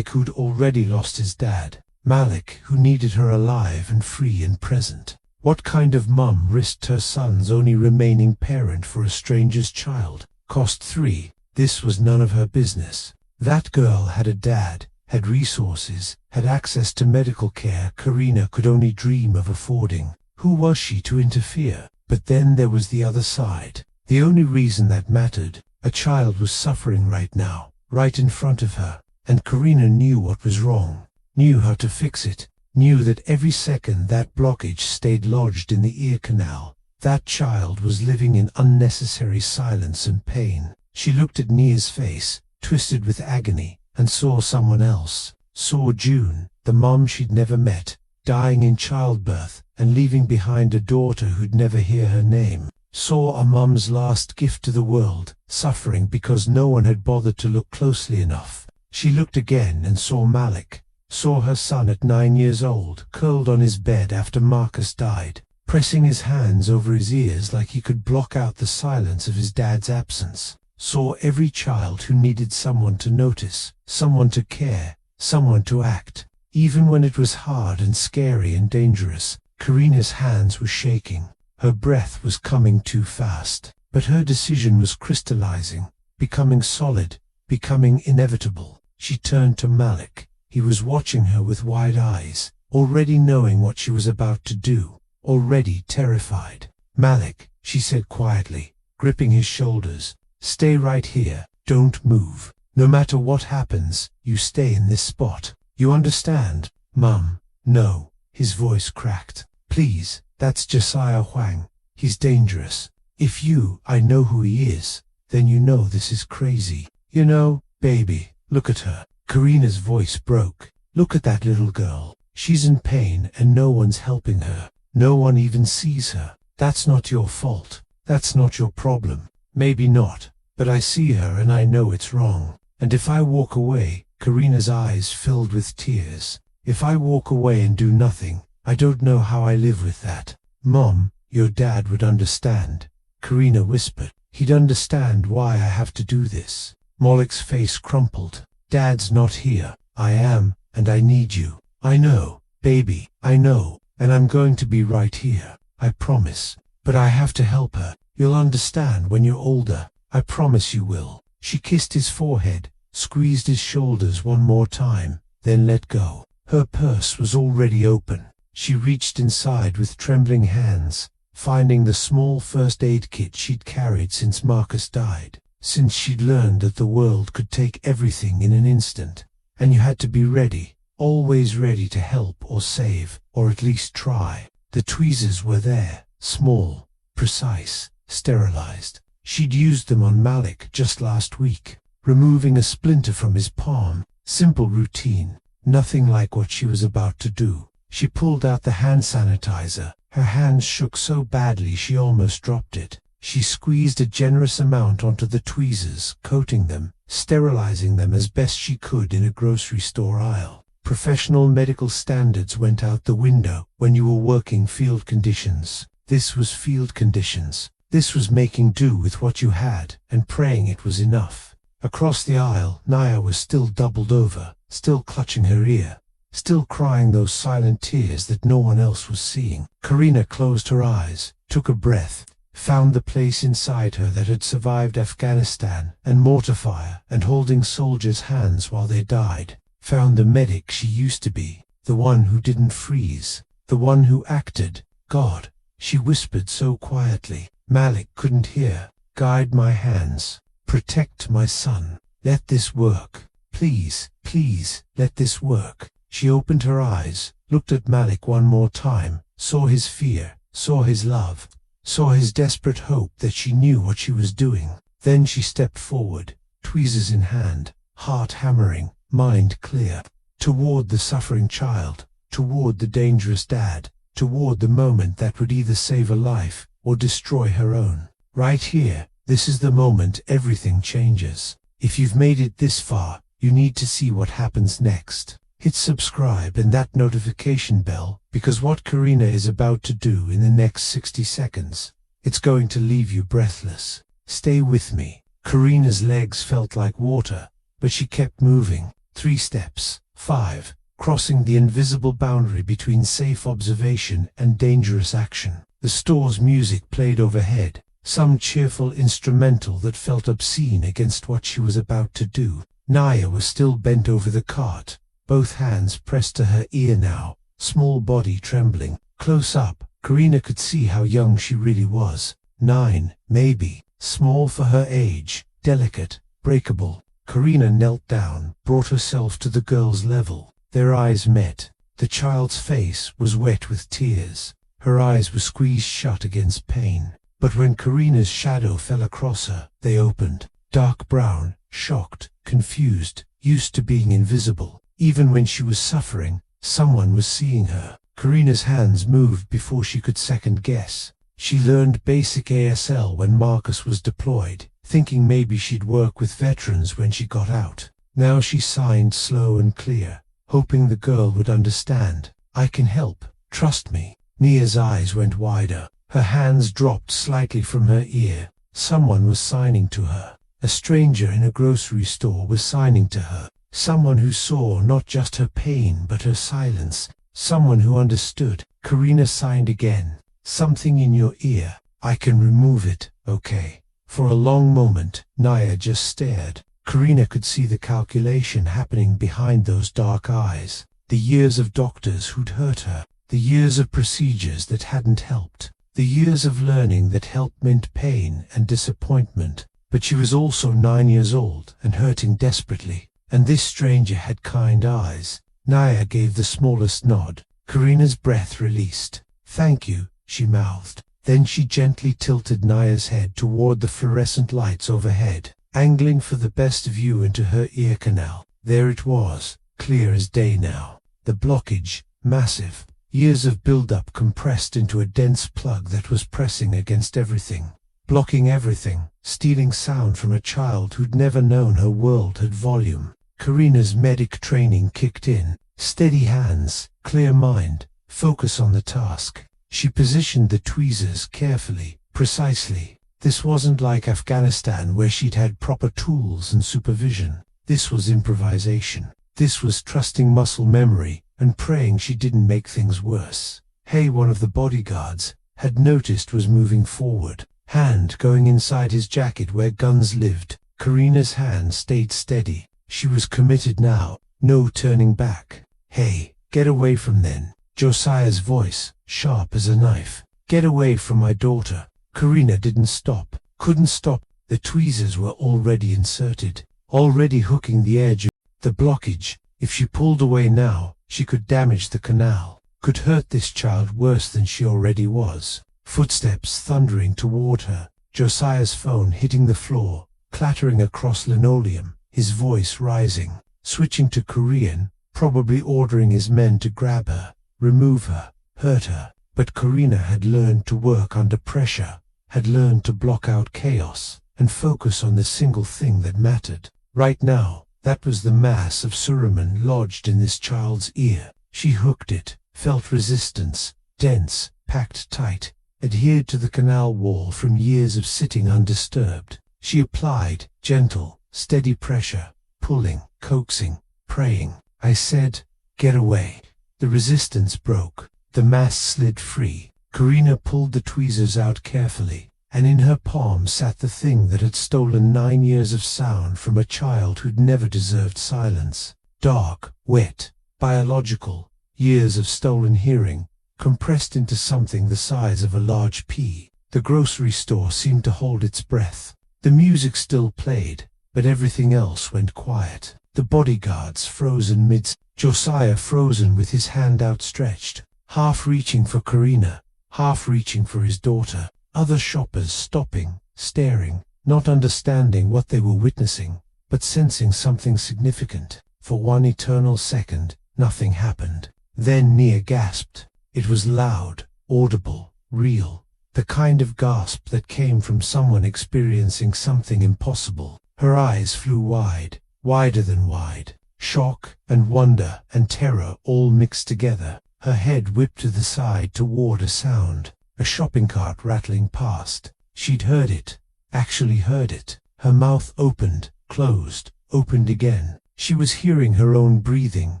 who'd already lost his dad. Malik, who needed her alive and free and present. What kind of mum risked her son's only remaining parent for a stranger's child? Cost 3. This was none of her business. That girl had a dad, had resources, had access to medical care Karina could only dream of affording. Who was she to interfere? But then there was the other side. The only reason that mattered. A child was suffering right now, right in front of her, and Karina knew what was wrong. Knew how to fix it, knew that every second that blockage stayed lodged in the ear canal, that child was living in unnecessary silence and pain. She looked at Nia's face, twisted with agony, and saw someone else. Saw June, the mom she'd never met, dying in childbirth and leaving behind a daughter who'd never hear her name. Saw a mom's last gift to the world, suffering because no one had bothered to look closely enough. She looked again and saw Malik. Saw her son at 9 years old, curled on his bed after Marcus died, pressing his hands over his ears like he could block out the silence of his dad's absence. Saw every child who needed someone to notice, someone to care, someone to act. Even when it was hard and scary and dangerous, Karina's hands were shaking. Her breath was coming too fast, but her decision was crystallizing, becoming solid, becoming inevitable. She turned to Malik. He was watching her with wide eyes, already knowing what she was about to do, already terrified. "Malik," she said quietly, gripping his shoulders, "stay right here, don't move. No matter what happens, you stay in this spot. You understand, Mum?" "No," his voice cracked. "Please, that's Josiah Huang. He's dangerous. If I know who he is, then you know this is crazy. You know, baby, look at her." Karina's voice broke. "Look at that little girl. She's in pain and no one's helping her. No one even sees her. That's not your fault. That's not your problem. Maybe not, but I see her and I know it's wrong. And if I walk away," Karina's eyes filled with tears, "if I walk away and do nothing, I don't know how I live with that." "Mom, your dad would understand," Karina whispered. "He'd understand why I have to do this." Malik's face crumpled. "Dad's not here. I am, and I need you. I know, baby, I know, and I'm going to be right here. I promise. But I have to help her. You'll understand when you're older. I promise you will." She kissed his forehead, squeezed his shoulders one more time, then let go. Her purse was already open. She reached inside with trembling hands, finding the small first aid kit she'd carried since Marcus died. Since she'd learned that the world could take everything in an instant, and you had to be ready, always ready to help or save, or at least try. The tweezers were there, small, precise, sterilized. She'd used them on Malik just last week, removing a splinter from his palm. Simple routine, nothing like what she was about to do. She pulled out the hand sanitizer. Her hands shook so badly she almost dropped it. She squeezed a generous amount onto the tweezers, coating them, sterilizing them as best she could in a grocery store aisle. Professional medical standards went out the window when you were working field conditions. This was field conditions. This was making do with what you had and praying it was enough. Across the aisle, Naya was still doubled over, still clutching her ear, still crying those silent tears that no one else was seeing. Karina closed her eyes, took a breath, found the place inside her that had survived Afghanistan and mortar fire and holding soldiers' hands while they died. Found the medic she used to be, the one who didn't freeze, the one who acted. God, she whispered so quietly. Malik couldn't hear. Guide my hands. Protect my son. Let this work. Please, please, let this work. She opened her eyes, looked at Malik one more time, saw his fear, saw his love, saw his desperate hope that she knew what she was doing. Then she stepped forward, tweezers in hand, heart hammering, mind clear, toward the suffering child, toward the dangerous dad, toward the moment that would either save a life or destroy her own. Right here, this is the moment everything changes. If you've made it this far, you need to see what happens next. Hit subscribe and that notification bell, because what Karina is about to do in the next 60 seconds, it's going to leave you breathless. Stay with me. Karina's legs felt like water, but she kept moving. 3 steps, 5, crossing the invisible boundary between safe observation and dangerous action. The store's music played overhead, some cheerful instrumental that felt obscene against what she was about to do. Naya was still bent over the cart, both hands pressed to her ear now, small body trembling. Close up, Karina could see how young she really was. 9, maybe, small for her age, delicate, breakable. Karina knelt down, brought herself to the girl's level. Their eyes met. The child's face was wet with tears. Her eyes were squeezed shut against pain. But when Karina's shadow fell across her, they opened. Dark brown, shocked, confused, used to being invisible. Even when she was suffering, someone was seeing her. Karina's hands moved before she could second guess. She learned basic ASL when Marcus was deployed, thinking maybe she'd work with veterans when she got out. Now she signed slow and clear, hoping the girl would understand. I can help. Trust me. Nia's eyes went wider. Her hands dropped slightly from her ear. Someone was signing to her. A stranger in a grocery store was signing to her. Someone who saw not just her pain but her silence. Someone who understood. Karina signed again. Something in your ear. I can remove it, okay? For a long moment, Nia just stared. Karina could see the calculation happening behind those dark eyes. The years of doctors who'd hurt her. The years of procedures that hadn't helped. The years of learning that help meant pain and disappointment. But she was also 9 years old and hurting desperately. And this stranger had kind eyes. Nia gave the smallest nod. Karina's breath released. Thank you, she mouthed. Then she gently tilted Nia's head toward the fluorescent lights overhead, angling for the best view into her ear canal. There it was, clear as day now. The blockage, massive. Years of build-up compressed into a dense plug that was pressing against everything, blocking everything, stealing sound from a child who'd never known her world had volume. Karina's medic training kicked in. Steady hands, clear mind, focus on the task. She positioned the tweezers carefully, precisely. This wasn't like Afghanistan where she'd had proper tools and supervision. This was improvisation. This was trusting muscle memory and praying she didn't make things worse. Hey, one of the bodyguards, had noticed was moving forward, hand going inside his jacket where guns lived. Karina's hand stayed steady. She was committed now, no turning back. Hey, get away from them. Josiah's voice, sharp as a knife. Get away from my daughter. Karina didn't stop, couldn't stop. The tweezers were already inserted, already hooking the edge of the blockage. If she pulled away now, she could damage the canal, could hurt this child worse than she already was. Footsteps thundering toward her, Josiah's phone hitting the floor, clattering across linoleum, his voice rising, switching to Korean, probably ordering his men to grab her, remove her, hurt her. But Karina had learned to work under pressure, had learned to block out chaos, and focus on the single thing that mattered. Right now, that was the mass of Suraman lodged in this child's ear. She hooked it, felt resistance, dense, packed tight, adhered to the canal wall from years of sitting undisturbed. She applied gentle, steady pressure, pulling, coaxing, praying. I said, "Get away." The resistance broke. The mass slid free. Karina pulled the tweezers out carefully, and in her palm sat the thing that had stolen 9 years of sound from a child who'd never deserved silence. Dark, wet, biological, years of stolen hearing, compressed into something the size of a large pea. The grocery store seemed to hold its breath. The music still played, but everything else went quiet. The bodyguards frozen midst, Josiah frozen with his hand outstretched, half reaching for Karina, half reaching for his daughter. Other shoppers stopping, staring, not understanding what they were witnessing, but sensing something significant. For one eternal second, nothing happened. Then Nia gasped. It was loud, audible, real. The kind of gasp that came from someone experiencing something impossible. Her eyes flew wide, wider than wide. Shock and wonder and terror all mixed together. Her head whipped to the side toward a sound. A shopping cart rattling past. She'd heard it, actually heard it. Her mouth opened, closed, opened again. She was hearing her own breathing,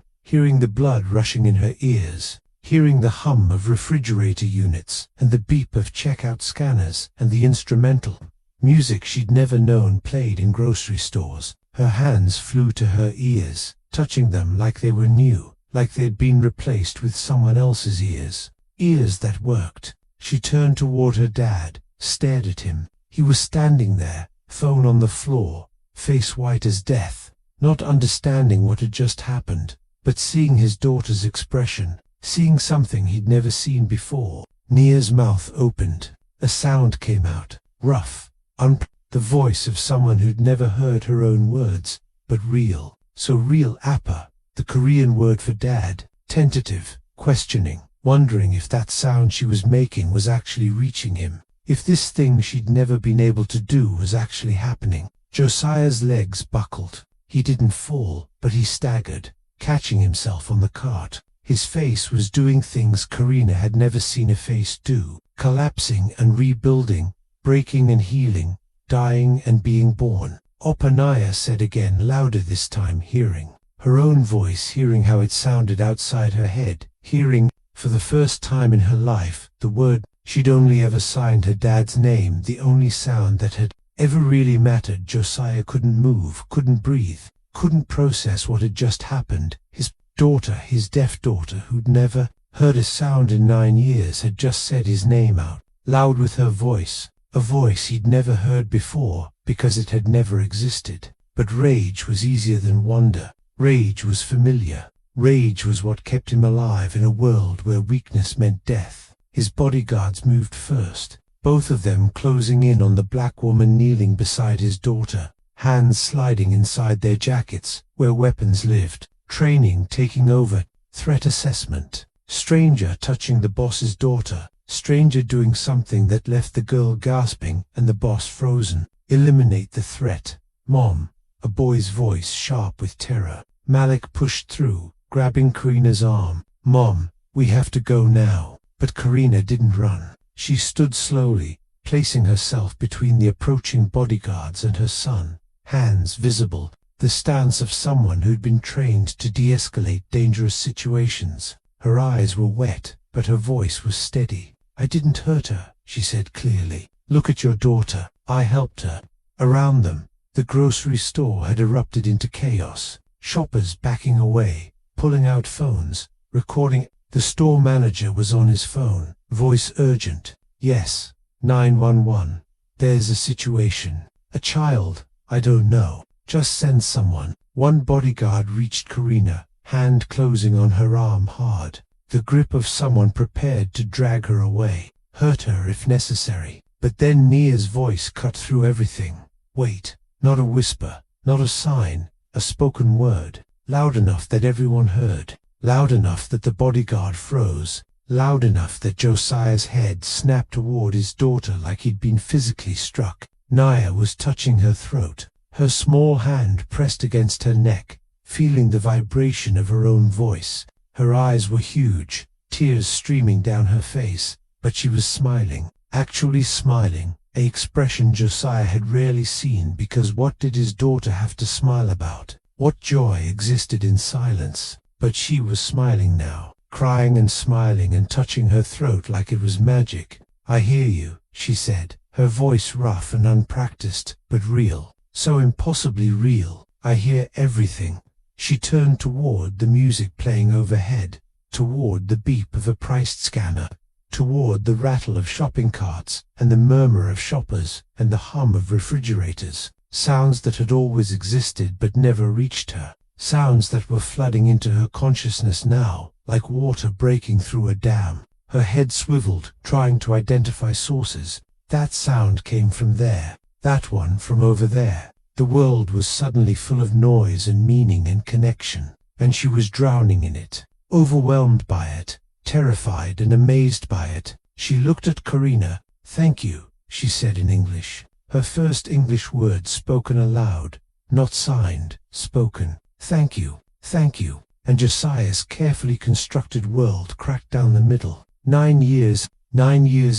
hearing the blood rushing in her ears, hearing the hum of refrigerator units and the beep of checkout scanners and the instrumental music she'd never known played in grocery stores. Her hands flew to her ears, touching them like they were new, like they'd been replaced with someone else's ears. Ears that worked. She turned toward her dad, stared at him. He was standing there, phone on the floor, face white as death, not understanding what had just happened, but seeing his daughter's expression, seeing something he'd never seen before. Nia's mouth opened. A sound came out, rough, the voice of someone who'd never heard her own words, but real. So real. Appa, the Korean word for dad, tentative, questioning, wondering if that sound she was making was actually reaching him, if this thing she'd never been able to do was actually happening. Josiah's legs buckled. He didn't fall, but he staggered, catching himself on the cart. His face was doing things Karina had never seen a face do, collapsing and rebuilding, breaking and healing, dying and being born. Oppa, Nia said again, louder this time, hearing her own voice, hearing how it sounded outside her head, hearing, for the first time in her life, the word she'd only ever signed her dad's name, the only sound that had ever really mattered. Josiah couldn't move, couldn't breathe, couldn't process what had just happened. His daughter, his deaf daughter, who'd never heard a sound in 9 years, had just said his name out loud with her voice, a voice he'd never heard before because it had never existed. But rage was easier than wonder. Rage was familiar. Rage was what kept him alive in a world where weakness meant death. His bodyguards moved first, both of them closing in on the black woman kneeling beside his daughter, hands sliding inside their jackets, where weapons lived. Training taking over, threat assessment. Stranger touching the boss's daughter, stranger doing something that left the girl gasping and the boss frozen. Eliminate the threat. Mom, a boy's voice sharp with terror. Malik pushed through, grabbing Karina's arm. Mom, we have to go now. But Karina didn't run. She stood slowly, placing herself between the approaching bodyguards and her son, hands visible, the stance of someone who'd been trained to de-escalate dangerous situations. Her eyes were wet, but her voice was steady. I didn't hurt her, she said clearly. Look at your daughter. I helped her. Around them, the grocery store had erupted into chaos. Shoppers backing away, pulling out phones, recording. The store manager was on his phone, voice urgent. Yes, 911. There's a situation. A child, I don't know. Just send someone. One bodyguard reached Karina, hand closing on her arm hard. The grip of someone prepared to drag her away, hurt her if necessary. But then Nia's voice cut through everything. Wait, not a whisper, not a sign, a spoken word, loud enough that everyone heard, loud enough that the bodyguard froze, loud enough that Josiah's head snapped toward his daughter like he'd been physically struck. Nia was touching her throat. Her small hand pressed against her neck, feeling the vibration of her own voice. Her eyes were huge, tears streaming down her face, but she was smiling, actually smiling, an expression Josiah had rarely seen, because what did his daughter have to smile about? What joy existed in silence? But she was smiling now, crying and smiling and touching her throat like it was magic. "I hear you," she said, her voice rough and unpracticed, but real, so impossibly real. "I hear everything." She turned toward the music playing overhead, toward the beep of a price scanner, toward the rattle of shopping carts and the murmur of shoppers and the hum of refrigerators, sounds that had always existed but never reached her, sounds that were flooding into her consciousness now, like water breaking through a dam. Her head swiveled, trying to identify sources. That sound came from there, that one from over there. The world was suddenly full of noise and meaning and connection, and she was drowning in it, overwhelmed by it, terrified and amazed by it. She looked at Karina. "Thank you," she said in English, her first English word spoken aloud, not signed, spoken. "Thank you, thank you." And Josiah's carefully constructed world cracked down the middle. 9 years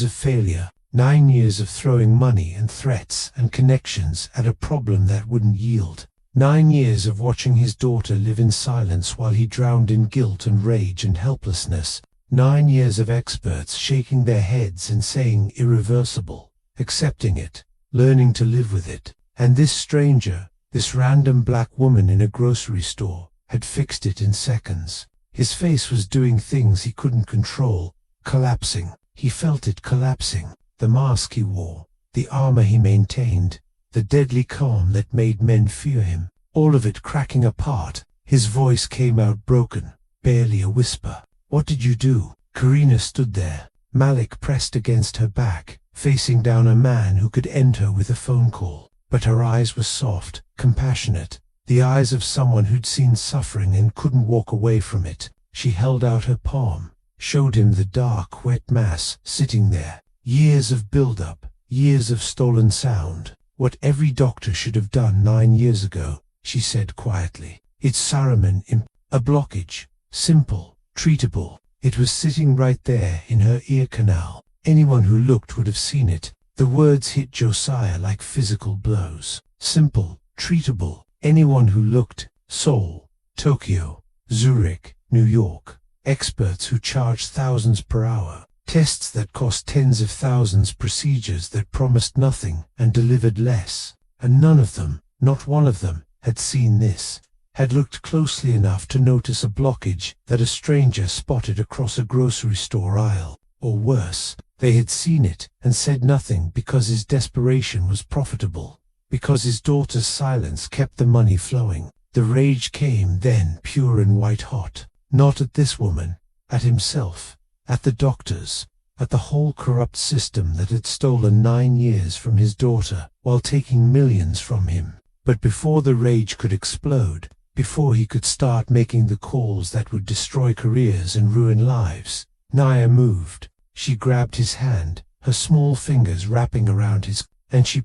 of failure, 9 years of throwing money and threats and connections at a problem that wouldn't yield. 9 years of watching his daughter live in silence while he drowned in guilt and rage and helplessness. 9 years of experts shaking their heads and saying irreversible, accepting it, learning to live with it. And this stranger, this random black woman in a grocery store, had fixed it in seconds. His face was doing things he couldn't control, collapsing. He felt it collapsing. The mask he wore, the armor he maintained, the deadly calm that made men fear him, all of it cracking apart. His voice came out broken, barely a whisper. "What did you do?" Karina stood there, Malik pressed against her back, facing down a man who could end her with a phone call. But her eyes were soft, compassionate, the eyes of someone who'd seen suffering and couldn't walk away from it. She held out her palm, showed him the dark, wet mass sitting there. Years of build-up, years of stolen sound. "What every doctor should have done 9 years ago," she said quietly. "It's Saruman, a blockage, simple, treatable." It was sitting right there in her ear canal. Anyone who looked would have seen it. The words hit Josiah like physical blows. Simple, treatable. Anyone who looked. Seoul, Tokyo, Zurich, New York. Experts who charged thousands per hour. Tests that cost tens of thousands, procedures that promised nothing and delivered less. And none of them, not one of them, had seen this, had looked closely enough to notice a blockage that a stranger spotted across a grocery store aisle. Or worse, they had seen it and said nothing because his desperation was profitable, because his daughter's silence kept the money flowing. The rage came then, pure and white-hot, not at this woman, at himself, at the doctors, at the whole corrupt system that had stolen 9 years from his daughter while taking millions from him. But before the rage could explode, before he could start making the calls that would destroy careers and ruin lives, Naya moved. She grabbed his hand, her small fingers wrapping around his, and she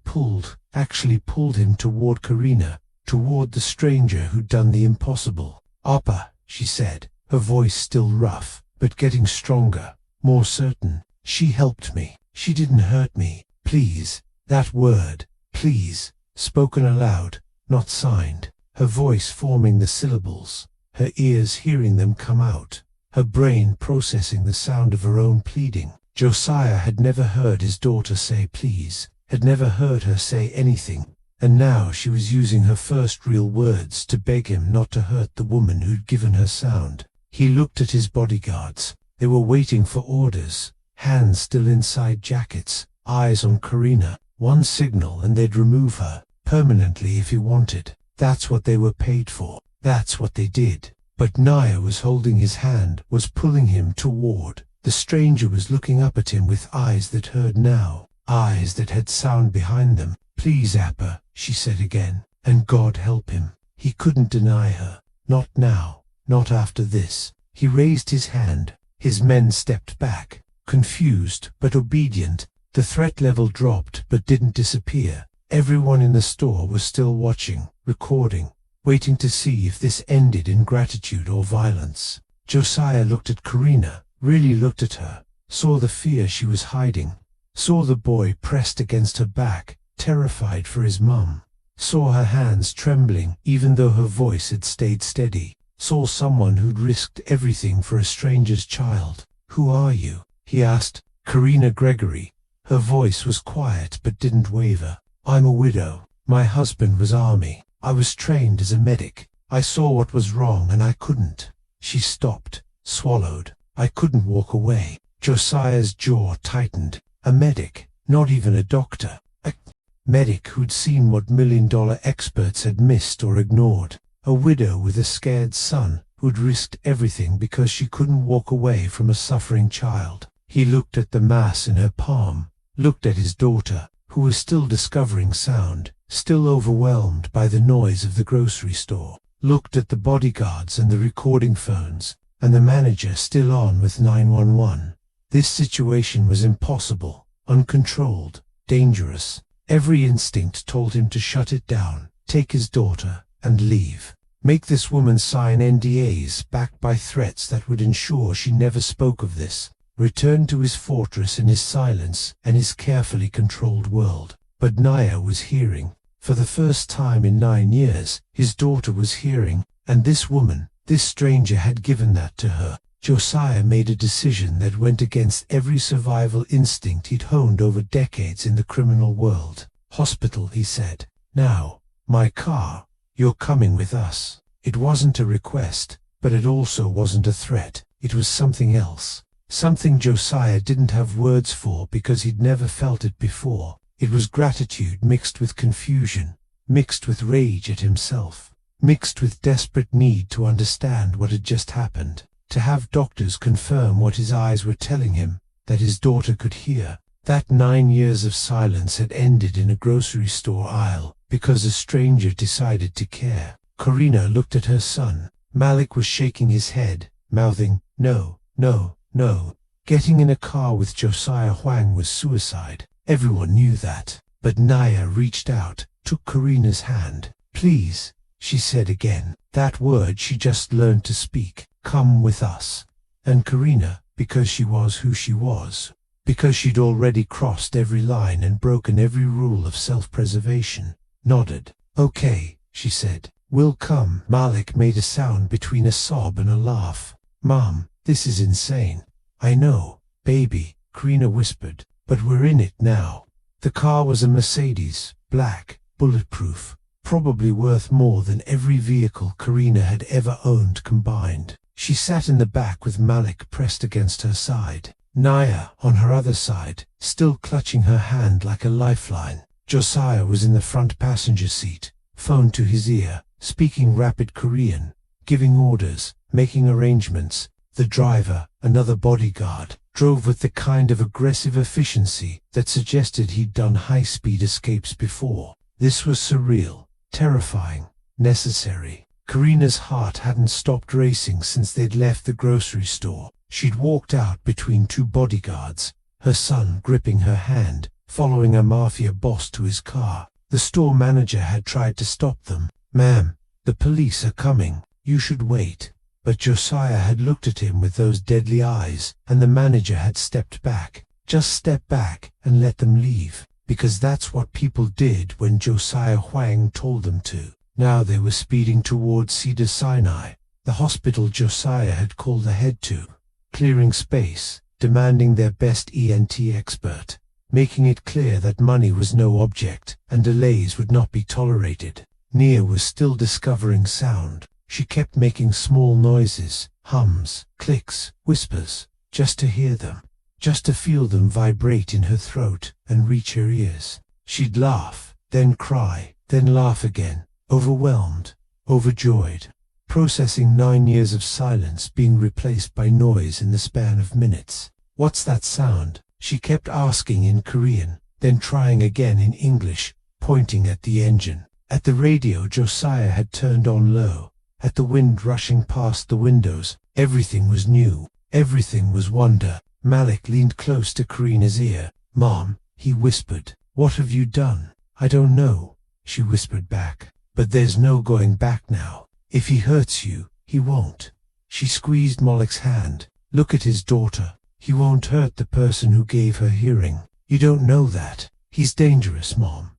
actually pulled him toward Karina, toward the stranger who'd done the impossible. "Appa," she said, her voice still rough, but getting stronger, more certain. "She helped me. She didn't hurt me. Please." That word, please, spoken aloud, not signed, her voice forming the syllables, her ears hearing them come out, her brain processing the sound of her own pleading. Josiah had never heard his daughter say please, had never heard her say anything, and now she was using her first real words to beg him not to hurt the woman who'd given her sound. He looked at his bodyguards. They were waiting for orders, hands still inside jackets, eyes on Karina. One signal and they'd remove her, permanently if he wanted. That's what they were paid for. That's what they did. But Naya was holding his hand, was pulling him toward. The stranger was looking up at him with eyes that heard now, eyes that had sound behind them. "Please, Appa," she said again, and God help him. He couldn't deny her. Not now, not after this. He raised his hand. His men stepped back, confused but obedient. The threat level dropped but didn't disappear. Everyone in the store was still watching, recording, waiting to see if this ended in gratitude or violence. Josiah looked at Karina, really looked at her, saw the fear she was hiding, saw the boy pressed against her back, terrified for his mum, saw her hands trembling even though her voice had stayed steady, saw someone who'd risked everything for a stranger's child. "Who are you?" he asked. "Karina Gregory." Her voice was quiet but didn't waver. "I'm a widow. My husband was army. I was trained as a medic. I saw what was wrong and I couldn't." She stopped, swallowed. "I couldn't walk away." Josiah's jaw tightened. A medic, not even a doctor. A medic who'd seen what million-dollar experts had missed or ignored. A widow with a scared son who'd risked everything because she couldn't walk away from a suffering child. He looked at the mass in her palm, looked at his daughter, who was still discovering sound, still overwhelmed by the noise of the grocery store, looked at the bodyguards and the recording phones, and the manager still on with 911. This situation was impossible, uncontrolled, dangerous. Every instinct told him to shut it down, take his daughter, and leave. Make this woman sign NDAs backed by threats that would ensure she never spoke of this. Return to his fortress in his silence and his carefully controlled world. But Naya was hearing. For the first time in 9 years, his daughter was hearing, and this woman, this stranger had given that to her. Josiah made a decision that went against every survival instinct he'd honed over decades in the criminal world. "Hospital," he said. "Now. My car. You're coming with us." It wasn't a request, but it also wasn't a threat. It was something else. Something Josiah didn't have words for because he'd never felt it before. It was gratitude mixed with confusion, mixed with rage at himself, mixed with desperate need to understand what had just happened, to have doctors confirm what his eyes were telling him, that his daughter could hear. That 9 years of silence had ended in a grocery store aisle because a stranger decided to care. Karina looked at her son. Malik was shaking his head, mouthing, "No, no, no." Getting in a car with Josiah Huang was suicide. Everyone knew that. But Naya reached out, took Karina's hand. "Please," she said again, that word she just learned to speak, "come with us." And Karina, because she was who she was, because she'd already crossed every line and broken every rule of self-preservation, nodded. "Okay," she said, "we'll come." Malik made a sound between a sob and a laugh. "Mom, this is insane." "I know, baby," Karina whispered, "but we're in it now." The car was a Mercedes, black, bulletproof, probably worth more than every vehicle Karina had ever owned combined. She sat in the back with Malik pressed against her side. Naya, on her other side, still clutching her hand like a lifeline. Josiah was in the front passenger seat, phone to his ear, speaking rapid Korean, giving orders, making arrangements. The driver, another bodyguard, drove with the kind of aggressive efficiency that suggested he'd done high-speed escapes before. This was surreal, terrifying, necessary. Karina's heart hadn't stopped racing since they'd left the grocery store. She'd walked out between two bodyguards, her son gripping her hand, following a Mafia boss to his car. The store manager had tried to stop them. "Ma'am, the police are coming. You should wait." But Josiah had looked at him with those deadly eyes, and the manager had stepped back. Just step back and let them leave, because that's what people did when Josiah Huang told them to. Now they were speeding towards Cedar Sinai, the hospital Josiah had called ahead to, clearing space, demanding their best ENT expert, making it clear that money was no object, and delays would not be tolerated. Nia was still discovering sound. She kept making small noises, hums, clicks, whispers, just to hear them, just to feel them vibrate in her throat and reach her ears. She'd laugh, then cry, then laugh again, overwhelmed, overjoyed, processing 9 years of silence being replaced by noise in the span of minutes. "What's that sound?" she kept asking in Korean, then trying again in English, pointing at the engine. At the radio Josiah had turned on low. At the wind rushing past the windows, everything was new, everything was wonder. Malik leaned close to Karina's ear. "Mom," he whispered, "what have you done?" I don't know, she whispered back. But there's no going back now. If he hurts you, he won't. She squeezed Moloch's hand. Look at his daughter. He won't hurt the person who gave her hearing. You don't know that. He's dangerous, Mom.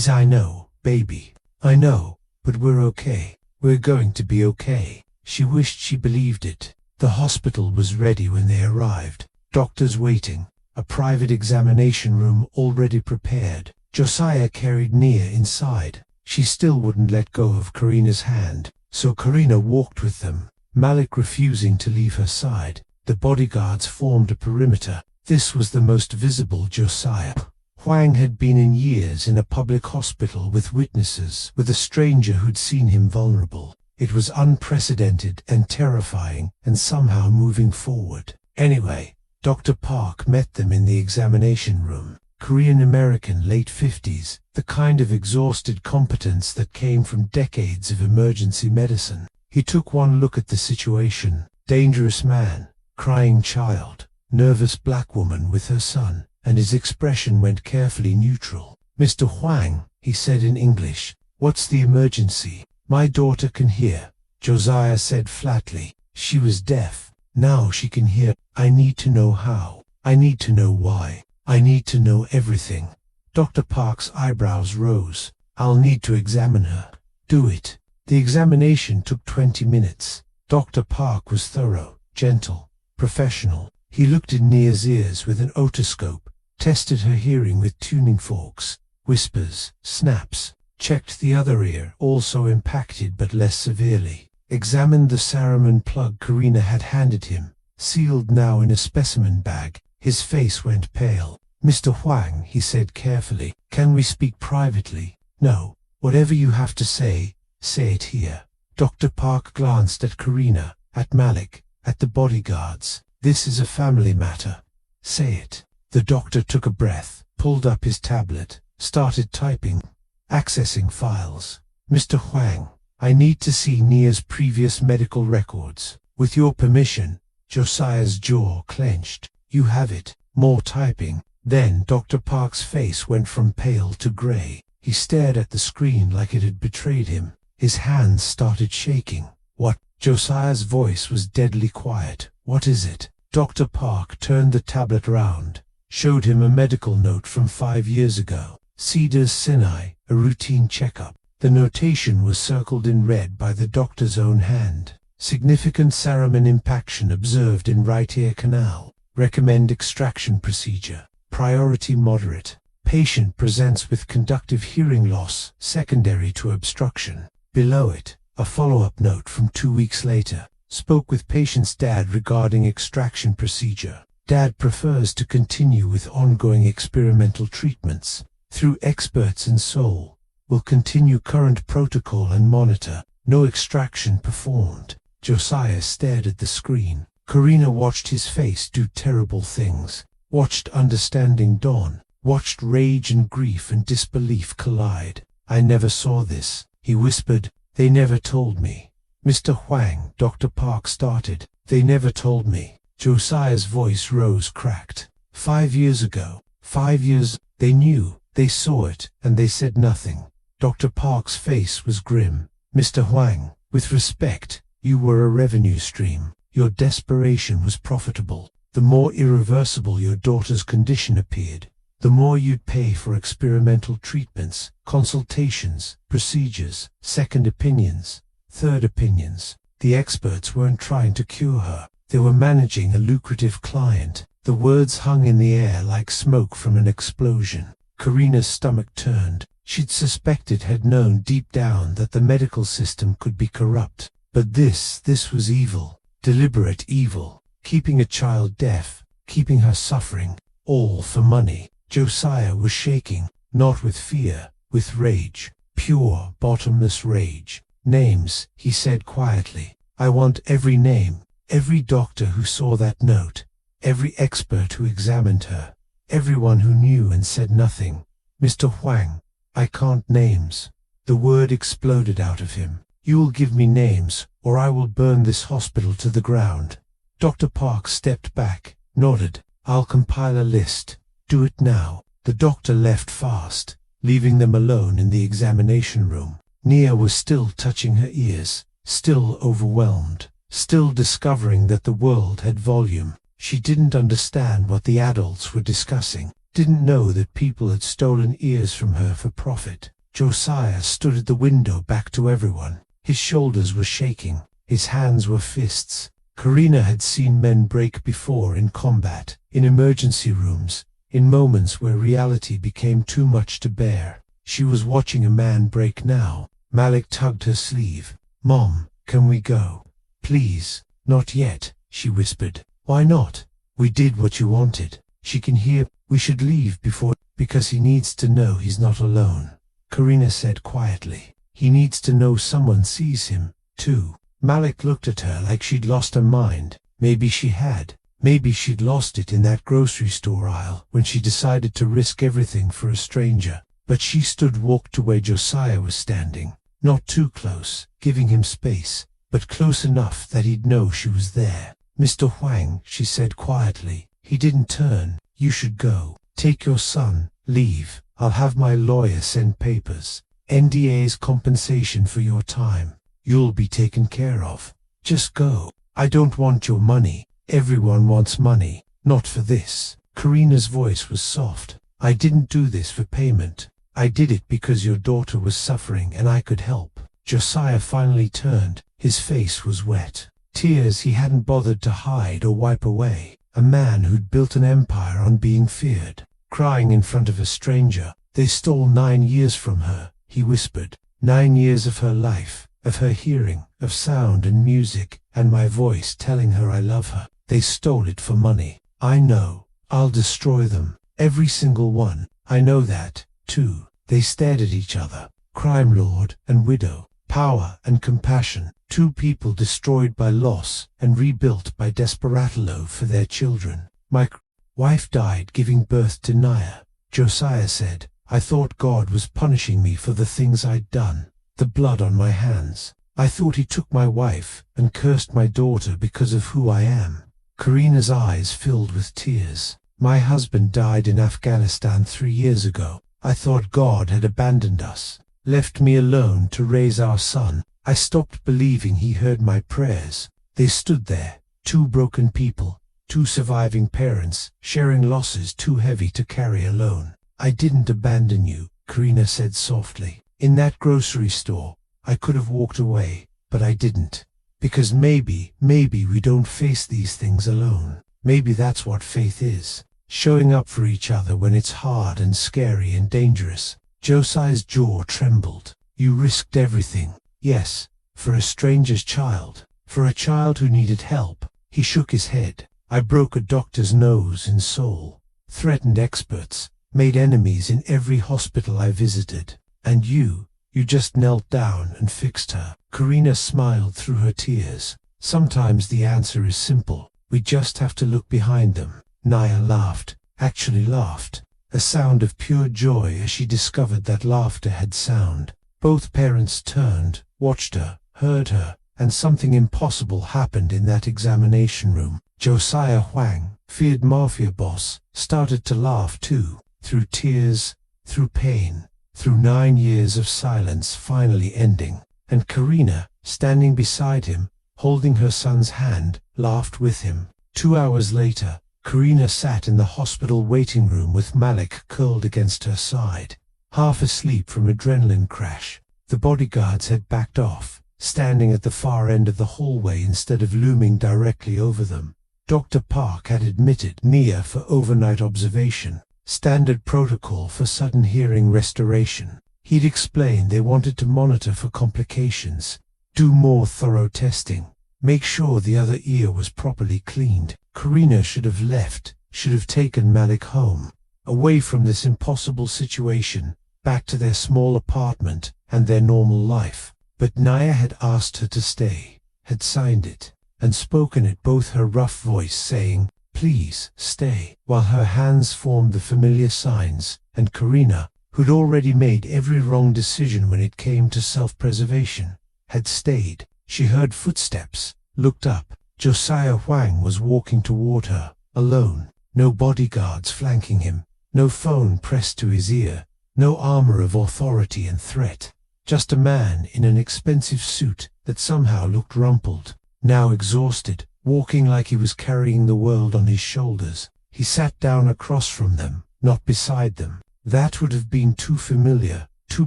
I know, baby. I know, but we're okay. We're going to be okay. She wished she believed it. The hospital was ready when they arrived. Doctors waiting. A private examination room already prepared. Josiah carried Nia inside. She still wouldn't let go of Karina's hand, so Karina walked with them, Malik refusing to leave her side. The bodyguards formed a perimeter. This was the most visible Josiah. Huang had been in years in a public hospital with witnesses, with a stranger who'd seen him vulnerable. It was unprecedented and terrifying, and somehow moving forward. Anyway, Dr. Park met them in the examination room. Korean-American, late 50s, the kind of exhausted competence that came from decades of emergency medicine. He took one look at the situation. Dangerous man, crying child, nervous black woman with her son, and his expression went carefully neutral. Mr. Huang, he said in English, what's the emergency? My daughter can hear, Josiah said flatly. She was deaf. Now she can hear. I need to know how. I need to know why. I need to know everything. Dr. Park's eyebrows rose. I'll need to examine her. Do it. The examination took 20 minutes. Dr. Park was thorough, gentle, professional. He looked in Nia's ears with an otoscope, tested her hearing with tuning forks, whispers, snaps, checked the other ear, also impacted but less severely, examined the Saraman plug Karina had handed him, sealed now in a specimen bag. His face went pale. Mr. Huang, he said carefully, can we speak privately? No. Whatever you have to say it here. Dr. Park glanced at Karina, at Malik, at the bodyguards. This is a family matter. Say it. The doctor took a breath, pulled up his tablet, started typing, accessing files. Mr. Huang, I need to see Nia's previous medical records. With your permission. Josiah's jaw clenched. You have it. More typing. Then Dr. Park's face went from pale to gray. He stared at the screen like it had betrayed him. His hands started shaking. What? Josiah's voice was deadly quiet. What is it? Dr. Park turned the tablet round, showed him a medical note from 5 years ago. Cedars Sinai, a routine checkup. The notation was circled in red by the doctor's own hand. Significant Saraman impaction observed in right ear canal. Recommend extraction procedure. Priority moderate. Patient presents with conductive hearing loss, secondary to obstruction. Below it, a follow-up note from 2 weeks later. Spoke with patient's dad regarding extraction procedure. Dad prefers to continue with ongoing experimental treatments. Through experts in Seoul. Will continue current protocol and monitor. No extraction performed. Josiah stared at the screen. Karina watched his face do terrible things. Watched understanding dawn. Watched rage and grief and disbelief collide. I never saw this, he whispered. They never told me. Mr. Huang, Dr. Park started. They never told me. Josiah's voice rose cracked. 5 years ago. 5 years. They knew. They saw it, and they said nothing. Dr. Park's face was grim. Mr. Huang, with respect, you were a revenue stream. Your desperation was profitable. The more irreversible your daughter's condition appeared, the more you'd pay for experimental treatments, consultations, procedures, second opinions, third opinions. The experts weren't trying to cure her. They were managing a lucrative client. The words hung in the air like smoke from an explosion. Karina's stomach turned. She'd suspected, had known deep down that the medical system could be corrupt. But this was evil. Deliberate evil. Keeping a child deaf. Keeping her suffering. All for money. Josiah was shaking. Not with fear. With rage. Pure, bottomless rage. Names, he said quietly. I want every name. Every doctor who saw that note. Every expert who examined her. Everyone who knew and said nothing. Mr. Huang, I can't names. The word exploded out of him. You will give me names, or I will burn this hospital to the ground. Dr. Park stepped back, nodded. I'll compile a list. Do it now. The doctor left fast. leaving them alone in the examination room. Nia was still touching her ears, still overwhelmed, still discovering that the world had volume. She didn't understand what the adults were discussing, didn't know that people had stolen ears from her for profit. Josiah stood at the window back to everyone. His shoulders were shaking, his hands were fists. Karina had seen men break before in combat, in emergency rooms, in moments where reality became too much to bear. She was watching a man break now. Malik tugged her sleeve. "Mom, can we go? Please." "Not yet," she whispered. "Why not? We did what you wanted." She can hear. "We should leave before—" "Because he needs to know he's not alone," Karina said quietly. "He needs to know someone sees him, too." Malik looked at her like she'd lost her mind. Maybe she had. Maybe she'd lost it in that grocery store aisle when she decided to risk everything for a stranger. But she walked to where Josiah was standing. Not too close, giving him space, but close enough that he'd know she was there. "Mr. Huang," she said quietly. He didn't turn. "You should go. Take your son. Leave. I'll have my lawyer send papers. NDA's compensation for your time. You'll be taken care of. Just go. I don't want your money. Everyone wants money. Not for this." Karina's voice was soft. "I didn't do this for payment. I did it because your daughter was suffering and I could help." Josiah finally turned. His face was wet. Tears he hadn't bothered to hide or wipe away. A man who'd built an empire on being feared. Crying in front of a stranger. "They stole 9 years from her," he whispered. 9 years of her life, of her hearing, of sound and music, and my voice telling her I love her. They stole it for money. I know. I'll destroy them. Every single one. I know that, too." They stared at each other. Crime lord and widow. Power and compassion. Two people destroyed by loss and rebuilt by desperatolo for their children. "My wife died giving birth to Naya," Josiah said. "I thought God was punishing me for the things I'd done. The blood on my hands. I thought he took my wife and cursed my daughter because of who I am." Karina's eyes filled with tears. "My husband died in Afghanistan 3 years ago. I thought God had abandoned us, left me alone to raise our son. I stopped believing he heard my prayers." They stood there, two broken people, two surviving parents, sharing losses too heavy to carry alone. "I didn't abandon you," Karina said softly. "In that grocery store, I could have walked away, but I didn't. Because maybe we don't face these things alone. Maybe that's what faith is. Showing up for each other when it's hard and scary and dangerous." Josiah's jaw trembled. "You risked everything." "Yes, for a stranger's child. For a child who needed help." He shook his head. "I broke a doctor's nose in Seoul. Threatened experts. Made enemies in every hospital I visited. And you just knelt down and fixed her." Karina smiled through her tears. "Sometimes the answer is simple. We just have to look behind them." Naya laughed, actually laughed, a sound of pure joy as she discovered that laughter had sound. Both parents turned, watched her, heard her, and something impossible happened in that examination room. Josiah Huang, feared Mafia boss, started to laugh too, through tears, through pain, through 9 years of silence finally ending. And Karina, standing beside him, holding her son's hand, laughed with him. 2 hours later, Karina sat in the hospital waiting room with Malik curled against her side, half asleep from adrenaline crash. The bodyguards had backed off, standing at the far end of the hallway instead of looming directly over them. Dr. Park had admitted Nia for overnight observation, standard protocol for sudden hearing restoration. He'd explained they wanted to monitor for complications, do more thorough testing, make sure the other ear was properly cleaned. Karina should have left, should have taken Malik home, away from this impossible situation, back to their small apartment and their normal life. But Naya had asked her to stay, had signed it, and spoken it, both her rough voice saying, "Please, stay," while her hands formed the familiar signs, and Karina, who'd already made every wrong decision when it came to self-preservation, had stayed. She heard footsteps, looked up. Josiah Huang was walking toward her, alone, no bodyguards flanking him, no phone pressed to his ear, No armor of authority and threat. Just a man in an expensive suit that somehow looked rumpled, now exhausted, walking like he was carrying the world on his shoulders. He sat down across from them, not beside them. That would have been too familiar, too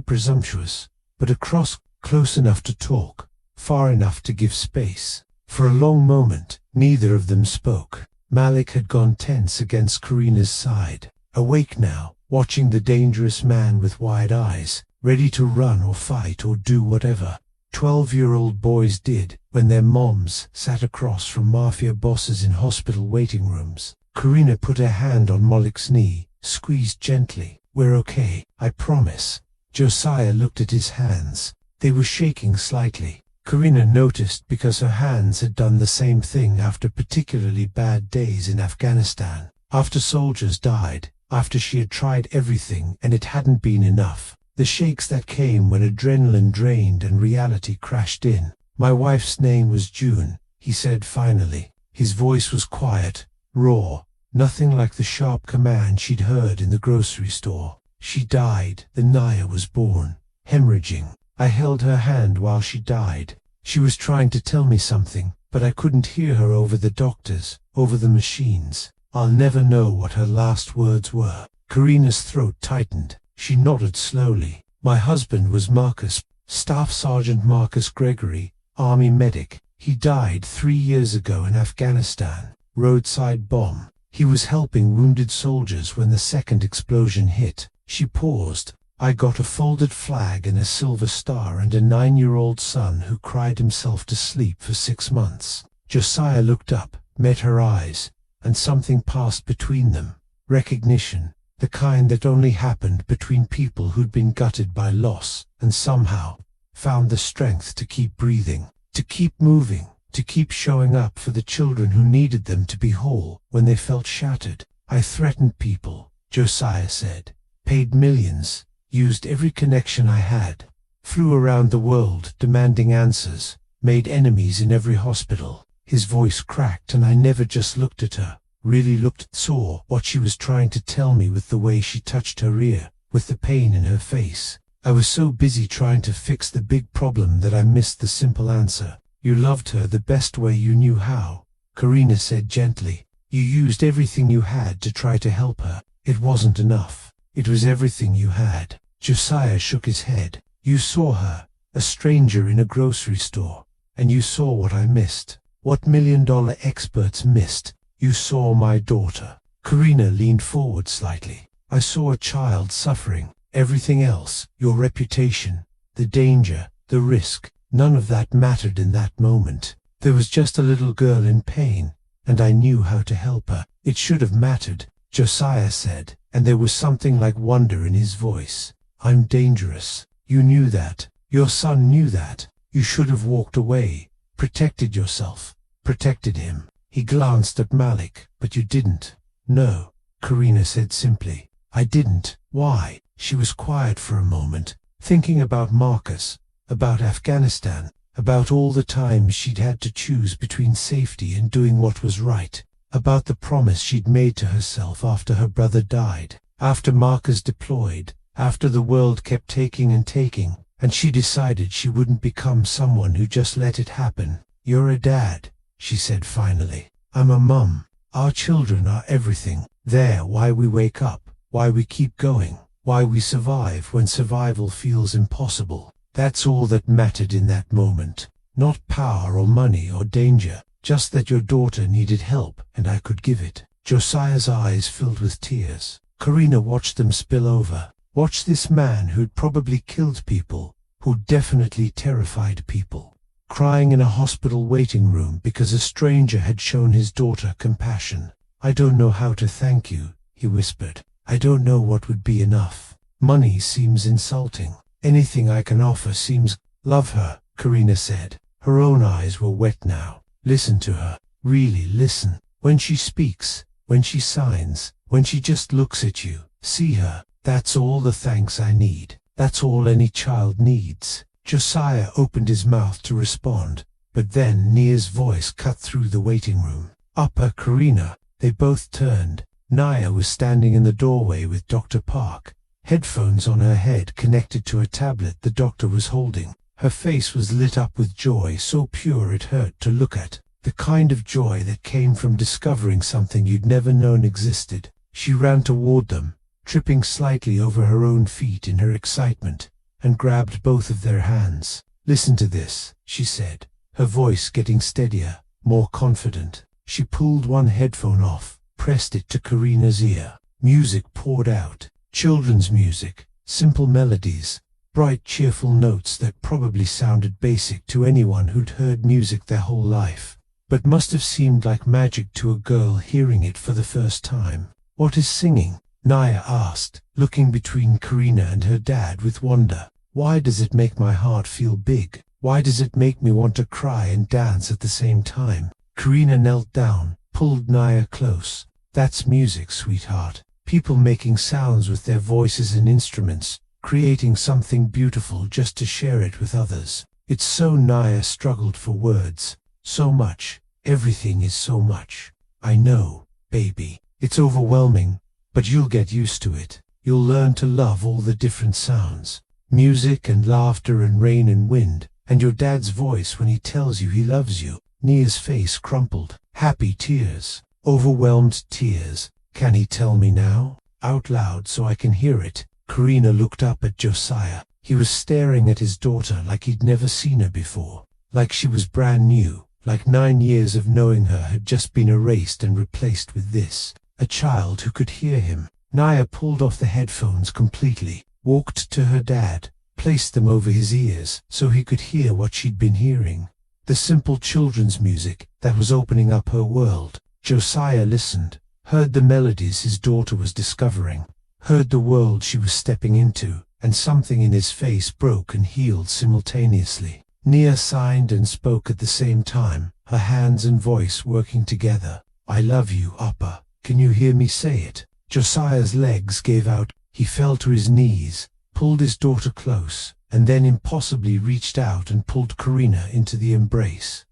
presumptuous, but across, close enough to talk, far enough to give space. For a long moment, neither of them spoke. Malik had gone tense against Karina's side, awake now, watching the dangerous man with wide eyes, ready to run or fight or do whatever 12-year-old boys did when their moms sat across from Mafia bosses in hospital waiting rooms. Karina put her hand on Malik's knee, squeezed gently. "We're okay, I promise." Josiah looked at his hands. They were shaking slightly. Karina noticed because her hands had done the same thing after particularly bad days in Afghanistan. After soldiers died, after she had tried everything and it hadn't been enough. The shakes that came when adrenaline drained and reality crashed in. "My wife's name was June," he said finally. His voice was quiet, raw, nothing like the sharp command she'd heard in the grocery store. "She died the Naya was born, hemorrhaging. I held her hand while she died. She was trying to tell me something, but I couldn't hear her over the doctors, over the machines. I'll never know what her last words were." Karina's throat tightened. She nodded slowly. "My husband was Marcus, Staff Sergeant Marcus Gregory, Army medic. He died 3 years ago in Afghanistan. Roadside bomb. He was helping wounded soldiers when the second explosion hit." She paused. "I got a folded flag and a silver star and a 9-year-old son who cried himself to sleep for 6 months." Josiah looked up, met her eyes, and something passed between them. Recognition. The kind that only happened between people who'd been gutted by loss, and somehow found the strength to keep breathing, to keep moving, to keep showing up for the children who needed them to be whole when they felt shattered. "I threatened people," Josiah said. "Paid millions, used every connection I had, flew around the world demanding answers, made enemies in every hospital." His voice cracked, and I never just looked at her. Really looked, saw what she was trying to tell me with the way she touched her ear, with the pain in her face. I was so busy trying to fix the big problem that I missed the simple answer. "You loved her the best way you knew how," Karina said gently. "You used everything you had to try to help her. It wasn't enough. It was everything you had." Josiah shook his head. "You saw her, a stranger in a grocery store, and you saw what I missed, what million-dollar experts missed. You saw my daughter." Karina leaned forward slightly. "I saw a child suffering. Everything else, your reputation, the danger, the risk, none of that mattered in that moment. There was just a little girl in pain, and I knew how to help her." "It should have mattered," Josiah said, and there was something like wonder in his voice. "I'm dangerous. You knew that. Your son knew that. You should have walked away, protected yourself, protected him." He glanced at Malik. "But you didn't." "No," Karina said simply. "I didn't." "Why?" She was quiet for a moment, thinking about Marcus, about Afghanistan, about all the times she'd had to choose between safety and doing what was right, about the promise she'd made to herself after her brother died, after Marcus deployed, after the world kept taking and taking, and she decided she wouldn't become someone who just let it happen. "You're a dad," she said finally. "I'm a mum. Our children are everything. They're why we wake up, why we keep going, why we survive when survival feels impossible." That's all that mattered in that moment. Not power or money or danger, just that your daughter needed help and I could give it. Josiah's eyes filled with tears. Karina watched them spill over. Watched this man who'd probably killed people, who'd definitely terrified people, crying in a hospital waiting room because a stranger had shown his daughter compassion. "I don't know how to thank you," he whispered. "I don't know what would be enough. Money seems insulting. Anything I can offer seems—" "Love her," Karina said. Her own eyes were wet now. "Listen to her. Really listen. When she speaks, when she signs, when she just looks at you, see her. That's all the thanks I need. That's all any child needs." Josiah opened his mouth to respond, but then Nia's voice cut through the waiting room. "Upper Karina." They both turned. Nia was standing in the doorway with Dr. Park, headphones on her head connected to a tablet the doctor was holding. Her face was lit up with joy so pure it hurt to look at, the kind of joy that came from discovering something you'd never known existed. She ran toward them, tripping slightly over her own feet in her excitement, and grabbed both of their hands. "Listen to this," she said, her voice getting steadier, more confident. She pulled one headphone off, pressed it to Karina's ear. Music poured out. Children's music, simple melodies, bright cheerful notes that probably sounded basic to anyone who'd heard music their whole life, but must have seemed like magic to a girl hearing it for the first time. "What is singing?" Naya asked, looking between Karina and her dad with wonder. "Why does it make my heart feel big? Why does it make me want to cry and dance at the same time?" Karina knelt down, pulled Naya close. "That's music, sweetheart. People making sounds with their voices and instruments, creating something beautiful just to share it with others. It's so." Naya struggled for words. "So much. Everything is so much. I know, baby. It's overwhelming, but you'll get used to it. You'll learn to love all the different sounds. Music and laughter and rain and wind, and your dad's voice when he tells you he loves you." Nia's face crumpled. Happy tears. Overwhelmed tears. "Can he tell me now?" Out loud so I can hear it. Karina looked up at Josiah. He was staring at his daughter like he'd never seen her before. Like she was brand new. Like 9 years of knowing her had just been erased and replaced with this. A child who could hear him. Naya pulled off the headphones completely, walked to her dad, placed them over his ears so he could hear what she'd been hearing. The simple children's music that was opening up her world. Josiah listened, heard the melodies his daughter was discovering, heard the world she was stepping into, and something in his face broke and healed simultaneously. Nia signed and spoke at the same time, her hands and voice working together. "I love you, Appa. Can you hear me say it?" Josiah's legs gave out. He fell to his knees, pulled his daughter close, and then impossibly reached out and pulled Karina into the embrace.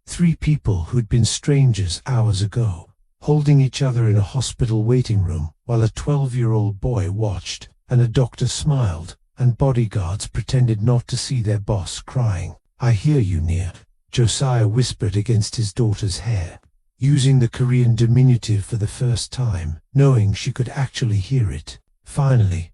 3 people who'd been strangers hours ago, holding each other in a hospital waiting room while a 12-year-old boy watched, and a doctor smiled, and bodyguards pretended not to see their boss crying. "I hear you, Nia," Josiah whispered against his daughter's hair, using the Korean diminutive for the first time, knowing she could actually hear it. Finally,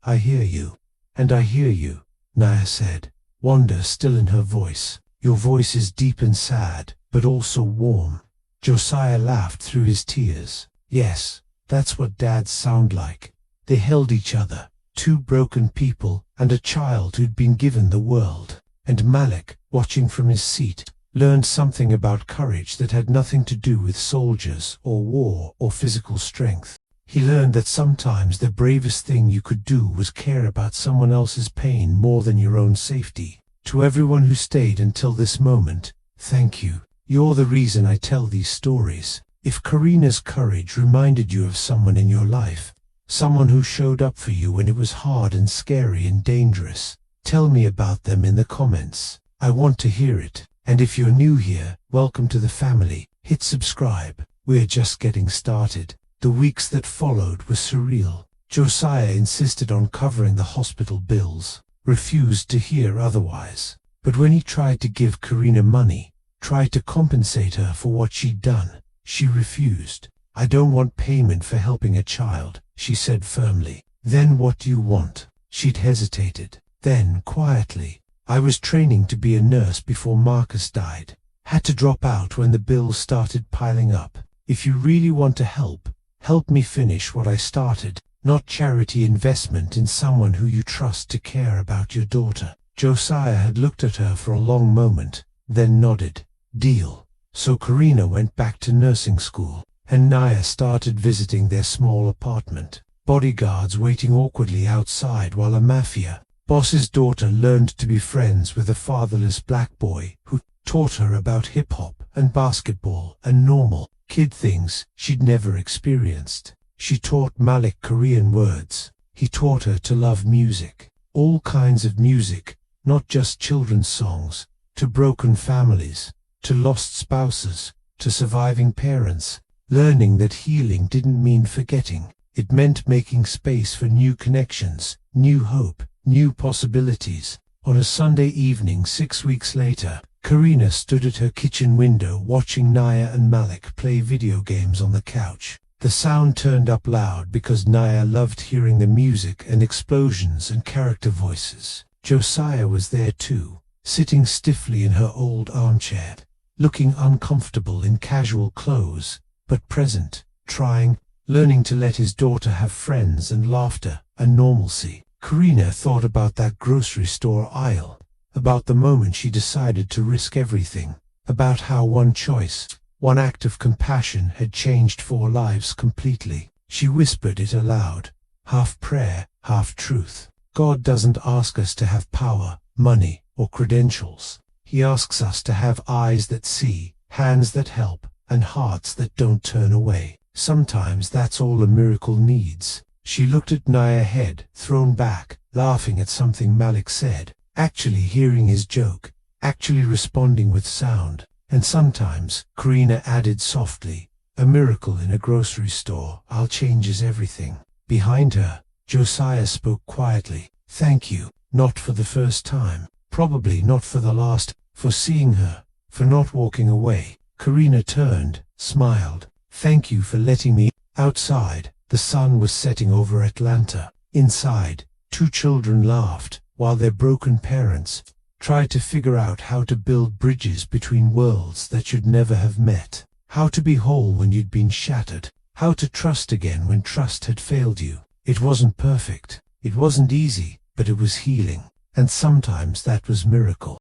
I hear you. And I hear you," Naya said, wonder still in her voice. "Your voice is deep and sad, but also warm." Josiah laughed through his tears. "Yes, that's what dads sound like." They held each other, 2 broken people and a child who'd been given the world. And Malik, watching from his seat, learned something about courage that had nothing to do with soldiers or war or physical strength. He learned that sometimes the bravest thing you could do was care about someone else's pain more than your own safety. To everyone who stayed until this moment, thank you. You're the reason I tell these stories. If Karina's courage reminded you of someone in your life, someone who showed up for you when it was hard and scary and dangerous, tell me about them in the comments. I want to hear it. And if you're new here, welcome to the family. Hit subscribe. We're just getting started. The weeks that followed were surreal. Josiah insisted on covering the hospital bills, refused to hear otherwise. But when he tried to give Karina money, tried to compensate her for what she'd done, she refused. "I don't want payment for helping a child," she said firmly. "Then what do you want?" She'd hesitated. Then, quietly, "I was training to be a nurse before Marcus died. Had to drop out when the bills started piling up. If you really want to help me finish what I started, not charity investment in someone who you trust to care about your daughter." Josiah had looked at her for a long moment, then nodded. "Deal." So Karina went back to nursing school, and Naya started visiting their small apartment. Bodyguards waiting awkwardly outside while a Mafia boss's daughter learned to be friends with a fatherless black boy who taught her about hip-hop and basketball and normal kid things she'd never experienced. She taught Malik Korean words. He taught her to love music. All kinds of music, not just children's songs, to broken families, to lost spouses, to surviving parents, learning that healing didn't mean forgetting. It meant making space for new connections, new hope, new possibilities. On a Sunday evening 6 weeks later, Karina stood at her kitchen window watching Naya and Malik play video games on the couch. The sound turned up loud because Naya loved hearing the music and explosions and character voices. Josiah was there too, sitting stiffly in her old armchair, looking uncomfortable in casual clothes, but present, trying, learning to let his daughter have friends and laughter and normalcy. Karina thought about that grocery store aisle, about the moment she decided to risk everything, about how one choice, one act of compassion had changed 4 lives completely. She whispered it aloud, half prayer, half truth. God doesn't ask us to have power, money, or credentials. He asks us to have eyes that see, hands that help, and hearts that don't turn away. Sometimes that's all a miracle needs. She looked at Naya, head thrown back, laughing at something Malik said, actually hearing his joke, actually responding with sound. And sometimes, Karina added softly, a miracle in a grocery store changes everything. Behind her, Josiah spoke quietly, thank you, not for the first time, probably not for the last, for seeing her, for not walking away. Karina turned, smiled, thank you for letting me. Outside, the sun was setting over Atlanta. Inside, 2 children laughed, while their broken parents tried to figure out how to build bridges between worlds that should never have met. How to be whole when you'd been shattered. How to trust again when trust had failed you. It wasn't perfect. It wasn't easy, but it was healing. And sometimes that was miracle.